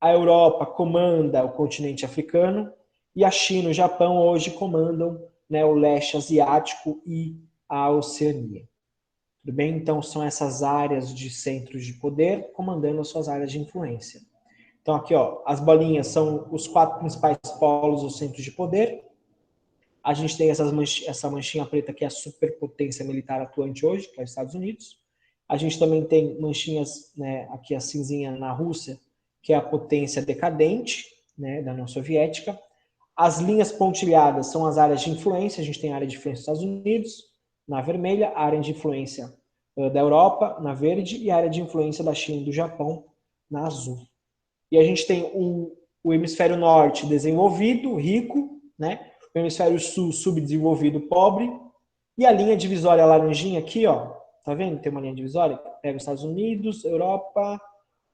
a Europa comanda o continente africano e a China e o Japão hoje comandam, né, o leste asiático e a Oceania. Tudo bem? Então são essas áreas de centros de poder comandando as suas áreas de influência. Então aqui, ó, as bolinhas são os 4 principais polos ou centros de poder. A gente tem essa manchinha preta que é a superpotência militar atuante hoje, que é os Estados Unidos. A gente também tem manchinhas, né, aqui a cinzinha na Rússia, que é a potência decadente, né, da União Soviética. As linhas pontilhadas são as áreas de influência. A gente tem a área de influência dos Estados Unidos, na vermelha, a área de influência da Europa, na verde, e a área de influência da China e do Japão, na azul. E a gente tem o hemisfério norte desenvolvido, rico, né? O hemisfério sul subdesenvolvido, pobre, e a linha divisória laranjinha aqui, ó, tá vendo? Tem uma linha divisória, pega os Estados Unidos, Europa,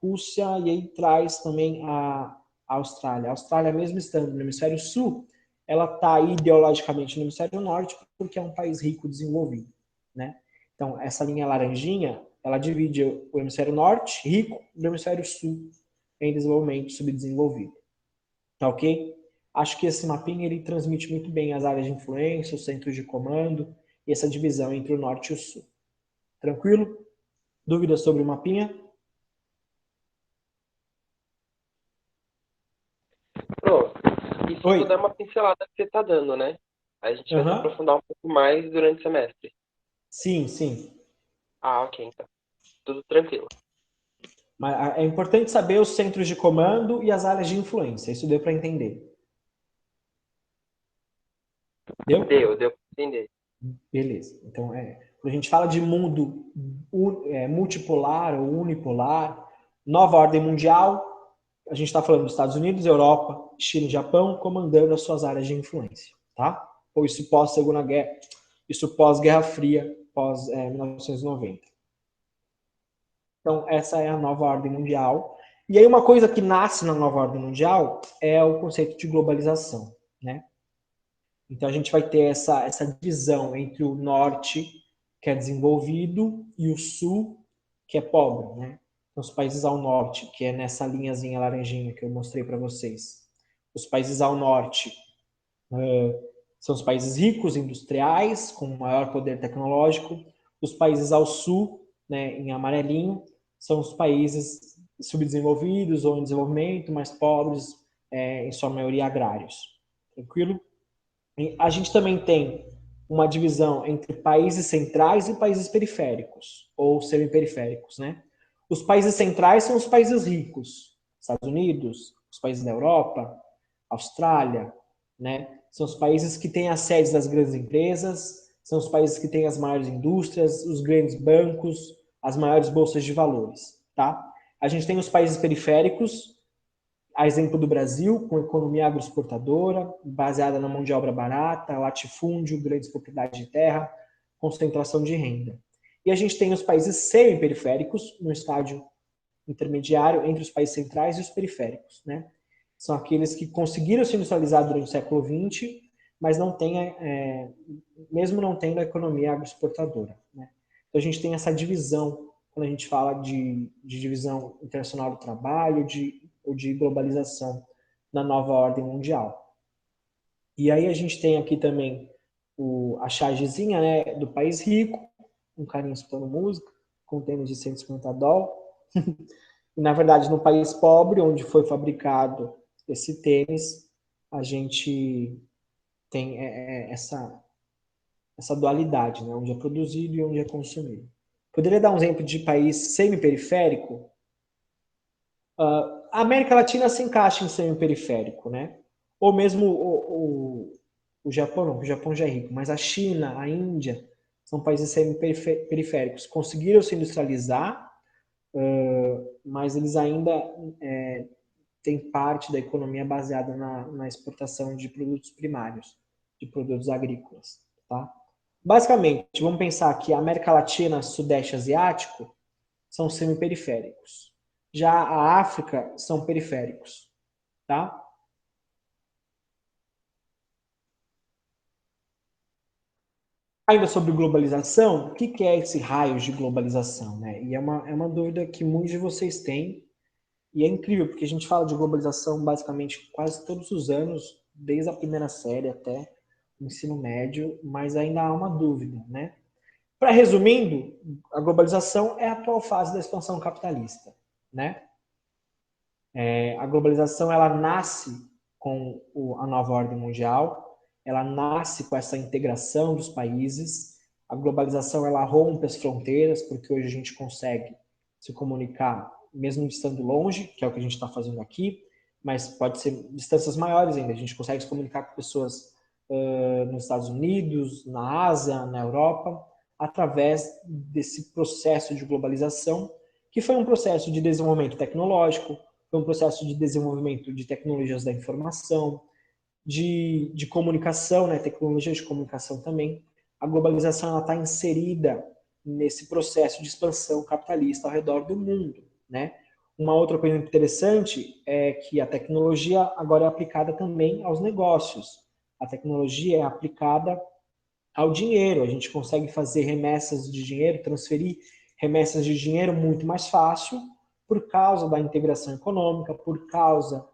Rússia, e aí traz também a Austrália. A Austrália, mesmo estando no hemisfério sul, ela está ideologicamente no hemisfério norte, porque é um país rico, desenvolvido, né? Então, essa linha laranjinha, ela divide o hemisfério norte, rico, do hemisfério sul, em desenvolvimento subdesenvolvido. Tá ok? Acho que esse mapinha ele transmite muito bem as áreas de influência, os centros de comando e essa divisão entre o norte e o sul. Tranquilo? Dúvidas sobre o mapinha? Pronto. Isso Oi. tudo é uma pincelada que você está dando, né? A gente vai se Aham. aprofundar um pouco mais durante o semestre. Sim, sim. Ah, ok, então. Tudo tranquilo. Mas é importante saber os centros de comando e as áreas de influência. Isso deu para entender. Deu? Deu para entender. Beleza. Então, quando a gente fala de mundo multipolar ou unipolar, nova ordem mundial, a gente está falando dos Estados Unidos, Europa, China e Japão comandando as suas áreas de influência, tá? Ou isso pós Segunda Guerra, isso pós Guerra Fria, pós 1990. Então essa é a nova ordem mundial. E aí uma coisa que nasce na nova ordem mundial é o conceito de globalização, né? Então a gente vai ter essa divisão entre o norte, que é desenvolvido, e o sul, que é pobre, né? Então, os países ao norte, que é nessa linhazinha laranjinha que eu mostrei para vocês. Os países ao norte são os países ricos, industriais, com maior poder tecnológico. Os países ao sul, né, em amarelinho, são os países subdesenvolvidos ou em desenvolvimento, mais pobres, em sua maioria agrários. Tranquilo? A gente também tem uma divisão entre países centrais e países periféricos, ou semiperiféricos, né? Os países centrais são os países ricos, Estados Unidos, os países da Europa, Austrália, né? São os países que têm as sedes das grandes empresas, são os países que têm as maiores indústrias, os grandes bancos, as maiores bolsas de valores, tá? A gente tem os países periféricos, a exemplo do Brasil, com economia agroexportadora, baseada na mão de obra barata, latifúndio, grandes propriedades de terra, concentração de renda. E a gente tem os países semi-periféricos, no estágio intermediário entre os países centrais e os periféricos, né? São aqueles que conseguiram se industrializar durante o século XX, mas não têm, mesmo não tendo a economia agroexportadora, né? Então a gente tem essa divisão quando a gente fala de divisão internacional do trabalho, ou de globalização na nova ordem mundial. E aí a gente tem aqui também a chargezinha, né, do país rico, um carinha escutando música, com tênis de 150 dólares. E, na verdade, no país pobre, onde foi fabricado esse tênis, a gente tem essa dualidade, né, onde é produzido e onde é consumido. Poderia dar um exemplo de país semi-periférico? A América Latina se encaixa em semi-periférico, né? Ou mesmo o Japão, não, o Japão já é rico, mas a China, a Índia, são países semi-periféricos. Conseguiram se industrializar, mas eles ainda têm parte da economia baseada na exportação de produtos primários, de produtos agrícolas, tá? Basicamente, vamos pensar que a América Latina, Sudeste Asiático, são semi-periféricos. Já a África são periféricos, tá? Ainda sobre globalização, o que é esse raio de globalização, né? E é uma dúvida que muitos de vocês têm, e é incrível, porque a gente fala de globalização basicamente quase todos os anos, desde a primeira série até o ensino médio, mas ainda há uma dúvida, né? Para resumindo, a globalização é a atual fase da expansão capitalista, né? A globalização ela nasce com a nova ordem mundial, ela nasce com essa integração dos países. A globalização ela rompe as fronteiras, porque hoje a gente consegue se comunicar mesmo estando longe, que é o que a gente está fazendo aqui, mas pode ser distâncias maiores ainda. A gente consegue se comunicar com pessoas nos Estados Unidos, na Ásia, na Europa, através desse processo de globalização, que foi um processo de desenvolvimento tecnológico, foi um processo de desenvolvimento de tecnologias da informação, de comunicação, né, tecnologias de comunicação também. A globalização está inserida nesse processo de expansão capitalista ao redor do mundo, né? Uma outra coisa interessante é que a tecnologia agora é aplicada também aos negócios. A tecnologia é aplicada ao dinheiro. A gente consegue fazer remessas de dinheiro, transferir remessas de dinheiro muito mais fácil por causa da integração econômica, por causa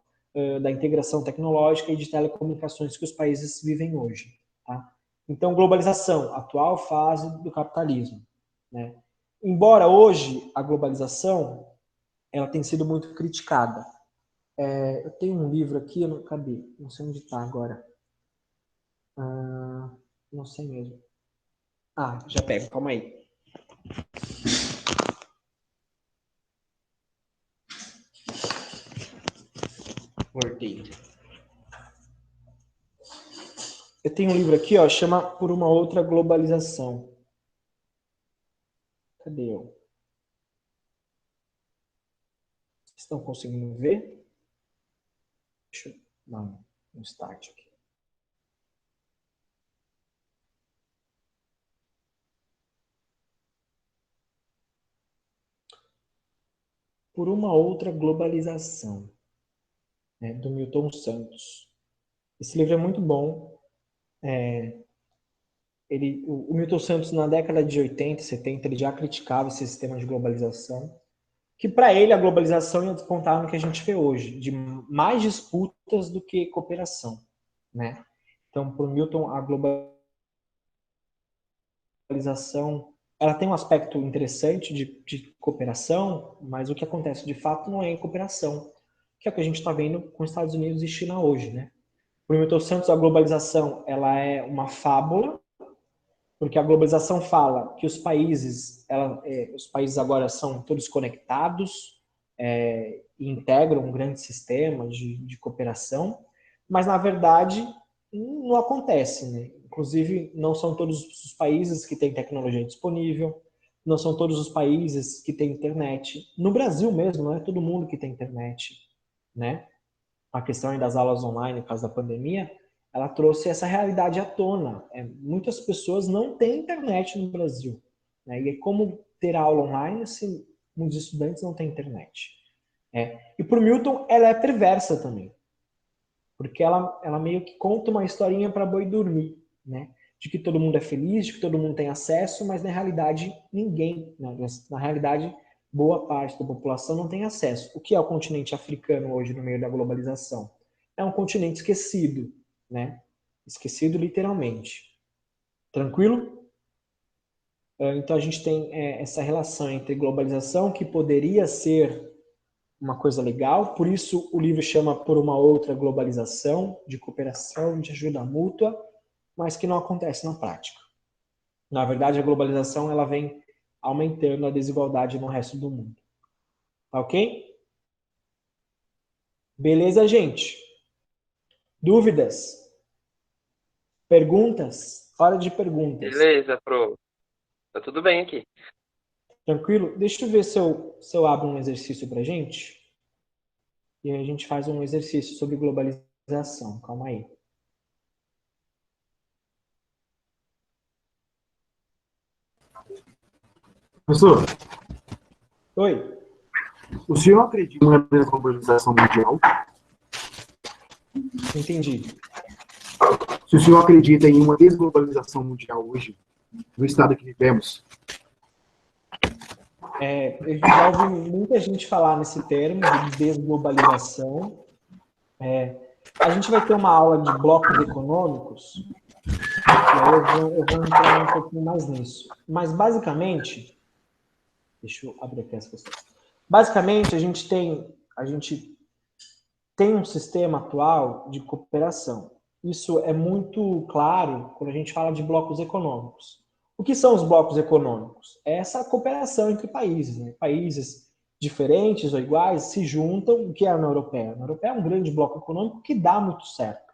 da integração tecnológica e de telecomunicações que os países vivem hoje. Tá? Então, globalização, atual fase do capitalismo. Né? Embora hoje a globalização ela tem sido muito criticada. Eu tenho um livro aqui, eu não, cadê? Não sei onde está agora. Não sei mesmo. Já pego, calma aí. Voltei. Eu tenho um livro aqui, ó, chama Por uma Outra Globalização. Cadê eu? Vocês estão conseguindo ver? Deixa eu dar um start aqui. Por uma Outra Globalização, né, do Milton Santos. Esse livro é muito bom. O Milton Santos, na década de 80, 70, ele já criticava esse sistema de globalização, que para ele a globalização ia despontar no que a gente vê hoje, de mais disputas do que cooperação, né? Então, para o Milton, a globalização ela tem um aspecto interessante de cooperação, mas o que acontece de fato não é em cooperação, que é o que a gente está vendo com os Estados Unidos e China hoje, né? Para o Milton Santos, a globalização ela é uma fábula, porque a globalização fala que os países agora são todos conectados e integram um grande sistema de cooperação, mas na verdade não acontece, né? Inclusive, não são todos os países que têm tecnologia disponível, não são todos os países que têm internet. No Brasil mesmo, não é todo mundo que tem internet, né? A questão das aulas online, por causa da pandemia, ela trouxe essa realidade à tona. Muitas pessoas não têm internet no Brasil. Né? E como ter aula online se muitos estudantes não têm internet? E por Milton, ela é perversa também. Porque ela meio que conta uma historinha para boi dormir. Né? De que todo mundo é feliz, de que todo mundo tem acesso, mas na realidade ninguém. Né? Na realidade, boa parte da população não tem acesso. O que é o continente africano hoje no meio da globalização? É um continente esquecido, né? Esquecido literalmente. Tranquilo? Então a gente tem essa relação entre globalização, que poderia ser uma coisa legal, por isso o livro chama Por uma Outra Globalização, de cooperação, de ajuda mútua, mas que não acontece na prática. Na verdade, a globalização ela vem aumentando a desigualdade no resto do mundo. Tá ok? Beleza, gente? Dúvidas? Perguntas? Hora de perguntas. Beleza, pro. Tá tudo bem aqui. Tranquilo? Deixa eu ver se eu abro um exercício pra gente. E aí a gente faz um exercício sobre globalização. Calma aí. Professor, Oi? o senhor acredita em uma globalização mundial? Entendi. Se o senhor acredita em uma desglobalização mundial hoje, no estado que vivemos? Eu já ouvi muita gente falar nesse termo de desglobalização. A gente vai ter uma aula de blocos econômicos, e aí eu vou entrar um pouquinho mais nisso. Mas, basicamente, deixa eu abrir aqui as questões. Basicamente, a gente tem um sistema atual de cooperação. Isso é muito claro quando a gente fala de blocos econômicos. O que são os blocos econômicos? É essa cooperação entre países, né? Países diferentes ou iguais se juntam. O que é a União Europeia? A União Europeia é um grande bloco econômico que dá muito certo.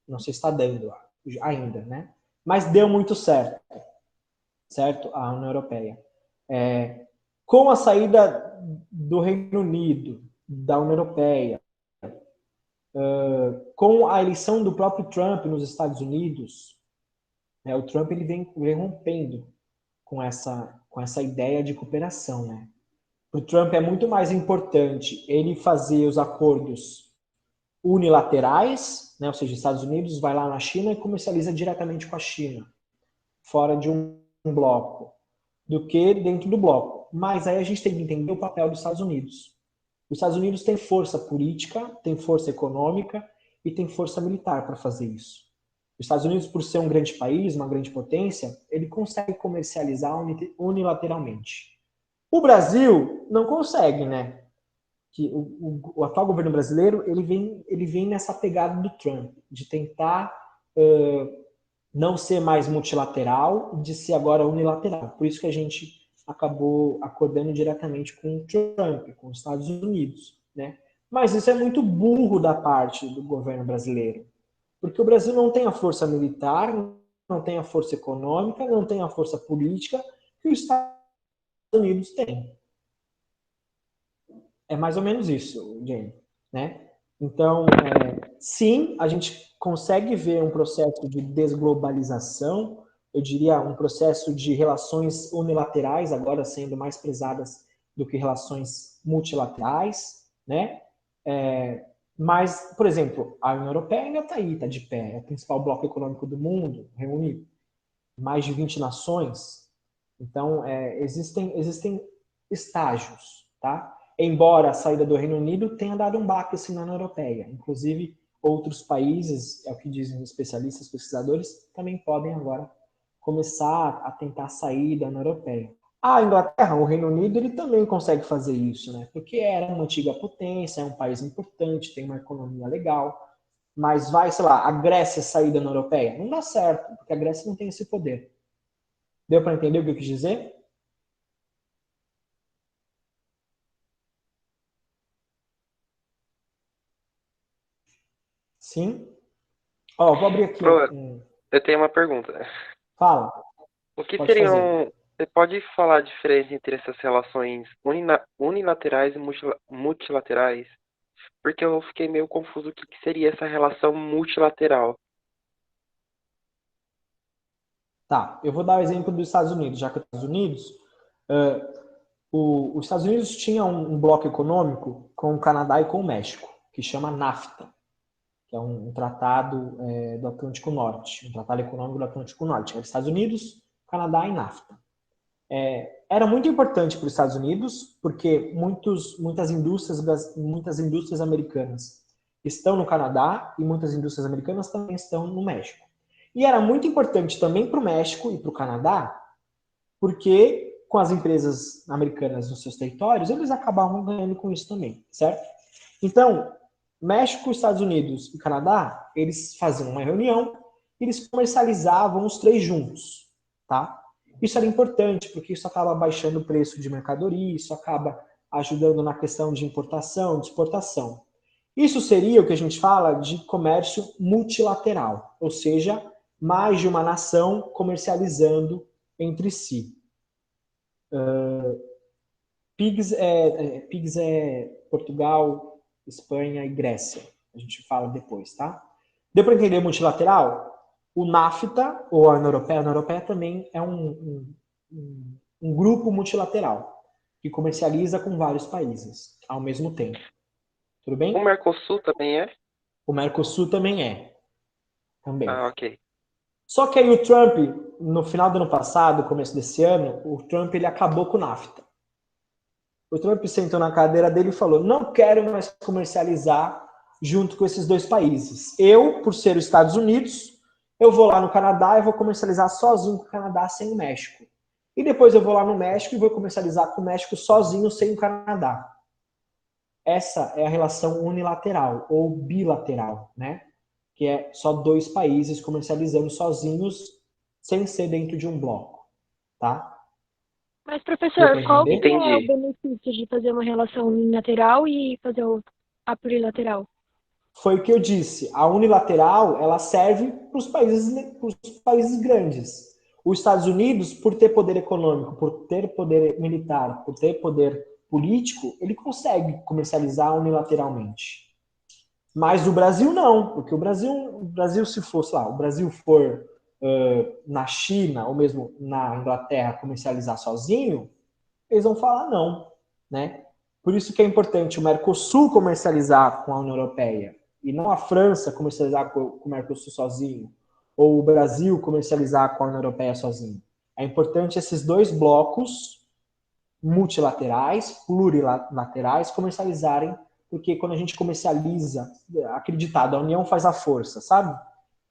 Não sei se está dando ainda, né? Mas deu muito certo, certo? A União Europeia. Com a saída do Reino Unido, da União Europeia, com a eleição do próprio Trump nos Estados Unidos, o Trump ele vem rompendo com essa ideia de cooperação, né? Para o Trump é muito mais importante ele fazer os acordos unilaterais, né? Ou seja, os Estados Unidos vai lá na China e comercializa diretamente com a China, fora de um bloco, do que dentro do bloco. Mas aí a gente tem que entender o papel dos Estados Unidos. Os Estados Unidos têm força política, tem força econômica e tem força militar para fazer isso. Os Estados Unidos, por ser um grande país, uma grande potência, ele consegue comercializar unilateralmente. O Brasil não consegue, né? Que o atual governo brasileiro ele vem nessa pegada do Trump, de tentar não ser mais multilateral, de ser agora unilateral. Por isso que a gente acabou acordando diretamente com o Trump, com os Estados Unidos, né? Mas isso é muito burro da parte do governo brasileiro, porque o Brasil não tem a força militar, não tem a força econômica, não tem a força política que os Estados Unidos têm. É mais ou menos isso, Jenny, né? Então, sim, a gente consegue ver um processo de desglobalização, eu diria um processo de relações unilaterais agora sendo mais prezadas do que relações multilaterais, né? Mas, por exemplo, a União Europeia ainda está aí, está de pé, é o principal bloco econômico do mundo, reúne mais de 20 nações. Então, existem estágios, tá? Embora a saída do Reino Unido tenha dado um baque assim, na União Europeia. Inclusive, outros países, é o que dizem os especialistas, pesquisadores, também podem agora começar a tentar sair da União Europeia. A Inglaterra, o Reino Unido, ele também consegue fazer isso, né? Porque era uma antiga potência, é um país importante, tem uma economia legal, mas vai, sei lá, a Grécia sair da União Europeia? Não dá certo, porque a Grécia não tem esse poder. Deu para entender o que eu quis dizer? Sim? Ó, vou abrir aqui Pro, um. eu tenho uma pergunta. Fala, O que pode fazer. seriam. Você pode falar a diferença entre essas relações unilaterais e multilaterais? Porque eu fiquei meio confuso o que seria essa relação multilateral. Tá, eu vou dar o exemplo dos Estados Unidos, já que os Estados Unidos, os Estados Unidos tinha um bloco econômico com o Canadá e com o México, que chama NAFTA, que é um tratado do Atlântico Norte, um tratado econômico do Atlântico Norte. Era Estados Unidos, Canadá e NAFTA. Era muito importante para os Estados Unidos, porque muitas indústrias americanas estão no Canadá e muitas indústrias americanas também estão no México. E era muito importante também para o México e para o Canadá, porque com as empresas americanas nos seus territórios, eles acabavam ganhando com isso também, certo? Então, México, Estados Unidos e Canadá, eles faziam uma reunião e eles comercializavam os três juntos, tá? Isso era importante, porque isso acaba baixando o preço de mercadoria, isso acaba ajudando na questão de importação, de exportação. Isso seria o que a gente fala de comércio multilateral, ou seja, mais de uma nação comercializando entre si. PIGS é Portugal, Espanha e Grécia. A gente fala depois, tá? Deu para entender multilateral? O NAFTA, ou a União Europeia também é um grupo multilateral que comercializa com vários países ao mesmo tempo. Tudo O bem? Mercosul também é? O Mercosul também é. Também. Ah, ok. Só que aí o Trump, no final do ano passado, começo desse ano, o Trump ele acabou com o NAFTA. O Trump sentou na cadeira dele e falou: não quero mais comercializar junto com esses dois países. Eu, por ser os Estados Unidos, eu vou lá no Canadá e vou comercializar sozinho com o Canadá sem o México. E depois eu vou lá no México e vou comercializar com o México sozinho sem o Canadá. Essa é a relação unilateral ou bilateral, né? Que é só dois países comercializando sozinhos sem ser dentro de um bloco, tá? Mas, Deu para professor, qual que entender? é o Entendi. benefício de fazer uma relação unilateral e fazer a plurilateral? Foi o que eu disse. A unilateral, ela serve para os países grandes. Os Estados Unidos, por ter poder econômico, por ter poder militar, por ter poder político, ele consegue comercializar unilateralmente. Mas o Brasil não, porque o Brasil se fosse lá, o Brasil for na China ou mesmo na Inglaterra comercializar sozinho, eles vão falar não, né? Por isso que é importante o Mercosul comercializar com a União Europeia e não a França comercializar com o Mercosul sozinho ou o Brasil comercializar com a União Europeia sozinho. É importante esses dois blocos multilaterais, plurilaterais comercializarem, porque quando a gente comercializa, acreditado, a união faz a força, sabe?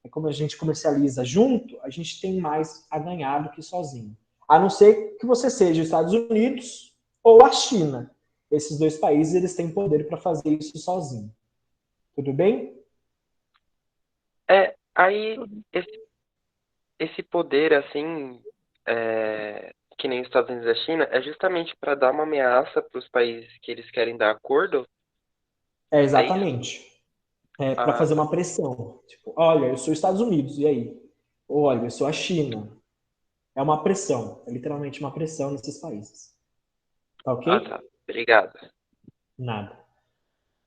É como a gente comercializa junto, a gente tem mais a ganhar do que sozinho. A não ser que você seja os Estados Unidos ou a China. Esses dois países, eles têm poder para fazer isso sozinho. Tudo bem? Aí esse poder, assim, que nem os Estados Unidos e a China, é justamente para dar uma ameaça para os países que eles querem dar acordo? É É isso? exatamente. É para Ah, fazer tá. uma pressão. Tipo, olha, eu sou os Estados Unidos, e aí? Olha, eu sou a China. É uma pressão. É literalmente uma pressão nesses países. Tá Ah, ok? tá. Obrigado. Nada.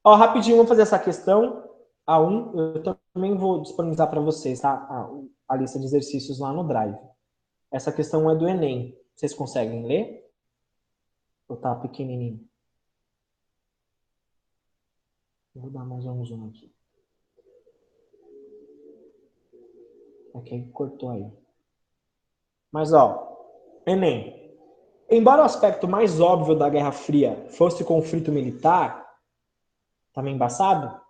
Ó, rapidinho, vamos fazer essa questão. A1, eu também vou disponibilizar para vocês, tá? A lista de exercícios lá no Drive. Essa questão é do Enem. Vocês conseguem ler? Ou tá pequenininho? Eu vou dar mais um zoom aqui. Aqui cortou aí. Mas, ó, Enem. Embora o aspecto mais óbvio da Guerra Fria fosse o conflito militar, tá meio embaçado?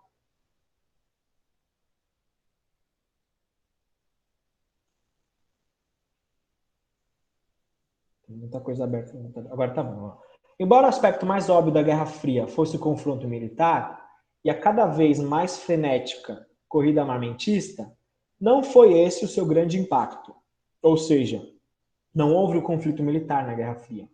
Tem muita coisa aberta. Agora tá bom. Ó. Embora o aspecto mais óbvio da Guerra Fria fosse o confronto militar e a cada vez mais frenética corrida armamentista, não foi esse o seu grande impacto. Ou seja, não houve o conflito militar na Guerra Fria,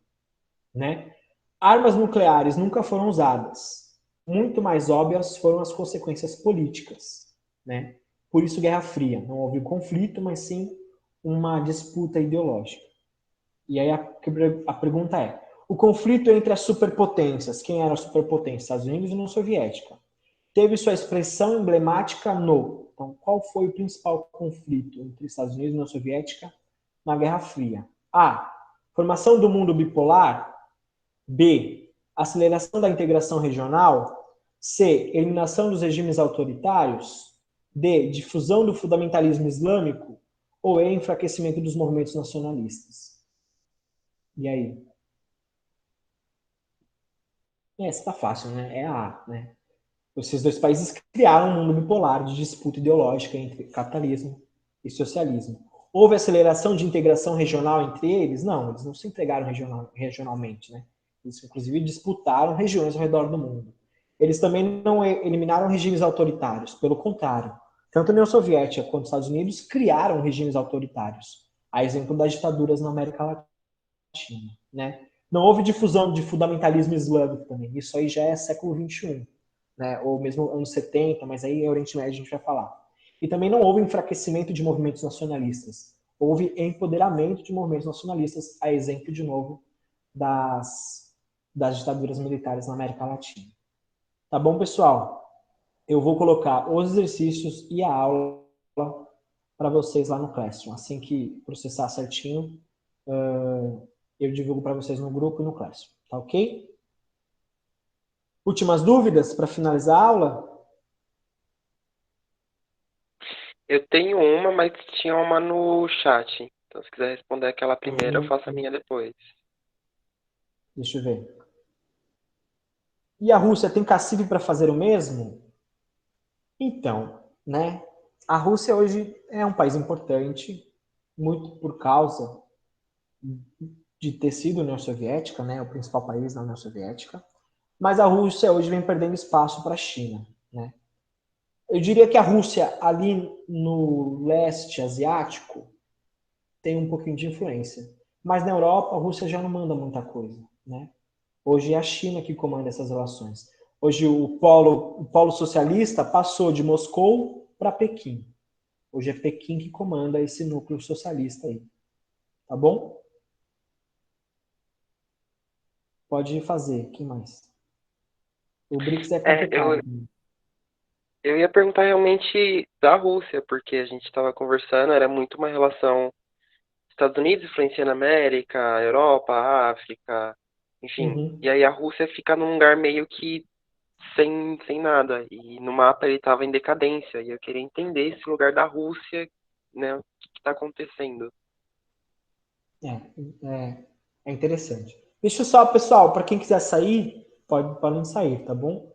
né? Armas nucleares nunca foram usadas. Muito mais óbvias foram as consequências políticas, né? Por isso Guerra Fria, não houve conflito, mas sim uma disputa ideológica. E aí a pergunta é: o conflito entre as superpotências, quem era a superpotência? Estados Unidos e União Soviética, teve sua expressão emblemática no. Então, qual foi o principal conflito entre Estados Unidos e União Soviética na Guerra Fria? A. Formação do mundo bipolar. B. Aceleração da integração regional. C. Eliminação dos regimes autoritários. D. Difusão do fundamentalismo islâmico. Ou E. Enfraquecimento dos movimentos nacionalistas. E aí? Essa tá fácil, né? É a A, né? Esses dois países criaram um mundo bipolar de disputa ideológica entre capitalismo e socialismo. Houve aceleração de integração regional entre eles? Não, eles não se integraram regionalmente, né? Eles, inclusive, disputaram regiões ao redor do mundo. Eles também não eliminaram regimes autoritários, pelo contrário. Tanto a União Soviética quanto os Estados Unidos criaram regimes autoritários, a exemplo das ditaduras na América Latina, né? Não houve difusão de fundamentalismo islâmico também, isso aí já é século XXI, né? Ou mesmo anos 70, mas aí é Oriente Médio a gente vai falar. E também não houve enfraquecimento de movimentos nacionalistas. Houve empoderamento de movimentos nacionalistas, a exemplo, de novo, das ditaduras militares na América Latina. Tá bom, pessoal? Eu vou colocar os exercícios e a aula para vocês lá no Classroom. Assim que processar certinho, eu divulgo para vocês no grupo e no Classroom. Tá ok? Últimas dúvidas para finalizar a aula? Eu tenho uma, mas tinha uma no chat. Então, se quiser responder aquela primeira, eu faço a minha depois. Deixa eu ver. E a Rússia tem cacife para fazer o mesmo? Então, né? A Rússia hoje é um país importante, muito por causa de ter sido União Soviética, né? O principal país da União Soviética. Mas a Rússia hoje vem perdendo espaço para a China, né? Eu diria que a Rússia, ali no leste asiático, tem um pouquinho de influência. Mas na Europa, a Rússia já não manda muita coisa, né? Hoje é a China que comanda essas relações. Hoje o polo socialista passou de Moscou para Pequim. Hoje é Pequim que comanda esse núcleo socialista aí. Tá bom? Pode fazer. Quem mais? O BRICS é É, complicado. eu ia perguntar realmente da Rússia, porque a gente estava conversando, era muito uma relação Estados Unidos influenciando a América, a Europa, a África, enfim. Uhum. E aí a Rússia fica num lugar meio que sem nada. E no mapa ele estava em decadência. E eu queria entender esse lugar da Rússia, né? O que está acontecendo. É interessante. Deixa eu só, pessoal, para quem quiser sair, podem sair, tá bom?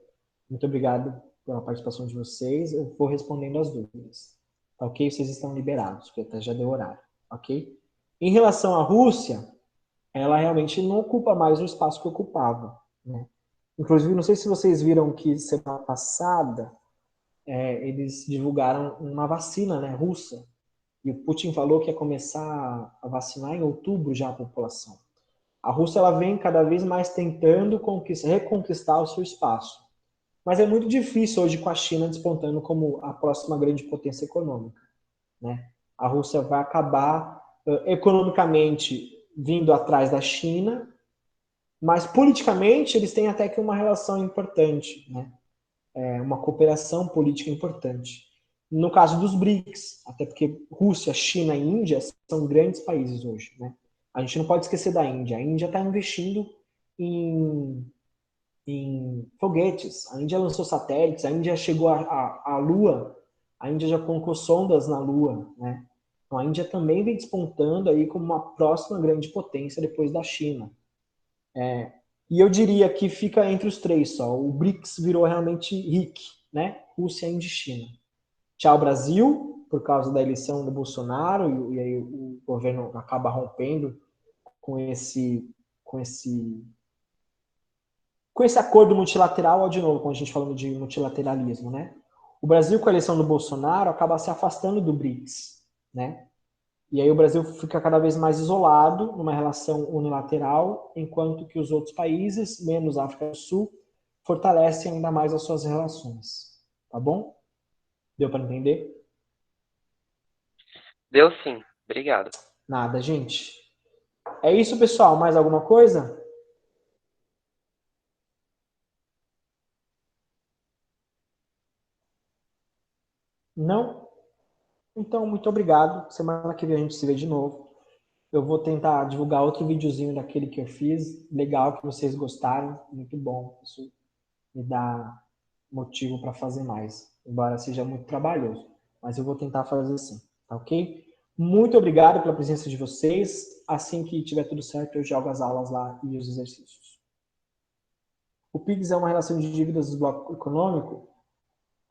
Muito obrigado pela participação de vocês. Eu vou respondendo as dúvidas. Tá ok? Vocês estão liberados, porque até já deu horário. Ok? Em relação à Rússia, ela realmente não ocupa mais o espaço que ocupava, né? Inclusive, não sei se vocês viram que semana passada eles divulgaram uma vacina, né, russa. E o Putin falou que ia começar a vacinar em outubro já a população. A Rússia ela vem cada vez mais tentando reconquistar o seu espaço. Mas é muito difícil hoje com a China despontando como a próxima grande potência econômica, né? A Rússia vai acabar economicamente vindo atrás da China, mas politicamente eles têm até que uma relação importante, né? Uma cooperação política importante. No caso dos BRICS, até porque Rússia, China e Índia são grandes países hoje, né? A gente não pode esquecer da Índia. A Índia está investindo em foguetes, a Índia lançou satélites, a Índia chegou à Lua, a Índia já colocou sondas na Lua, né? Então a Índia também vem despontando aí como uma próxima grande potência depois da China. E eu diria que fica entre os três só. O BRICS virou realmente RIC, né? Rússia, Índia e China. Tchau, Brasil, por causa da eleição do Bolsonaro, e aí o governo acaba rompendo com esse, com esse, com esse acordo multilateral, de novo, quando a gente falando de multilateralismo, né? O Brasil, com a eleição do Bolsonaro, acaba se afastando do BRICS, né? E aí o Brasil fica cada vez mais isolado numa relação unilateral, enquanto que os outros países, menos a África do Sul, fortalecem ainda mais as suas relações. Tá bom? Deu para entender? Deu sim. Obrigado. Nada, gente. É isso, pessoal. Mais alguma coisa? Não? Então, muito obrigado. Semana que vem a gente se vê de novo. Eu vou tentar divulgar outro videozinho daquele que eu fiz. Legal, que vocês gostaram. Muito bom. Isso me dá motivo para fazer mais. Embora seja muito trabalhoso. Mas eu vou tentar fazer assim. Tá ok? Muito obrigado pela presença de vocês. Assim que tiver tudo certo, eu jogo as aulas lá e os exercícios. O PIGS é uma relação de dívidas do bloco econômico.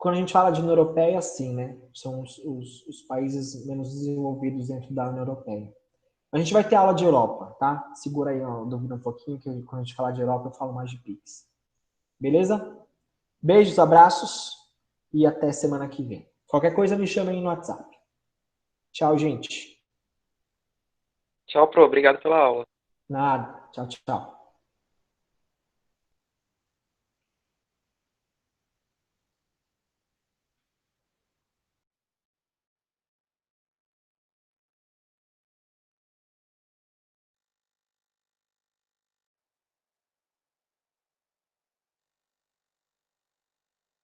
Quando a gente fala de União Europeia, assim, né? São os países menos desenvolvidos dentro da União Europeia. A gente vai ter aula de Europa, tá? Segura aí, ó, dúvida um pouquinho, que quando a gente falar de Europa eu falo mais de Pix. Beleza? Beijos, abraços e até semana que vem. Qualquer coisa me chama aí no WhatsApp. Tchau, gente. Tchau, Pro. Obrigado pela aula. Nada. Tchau, tchau.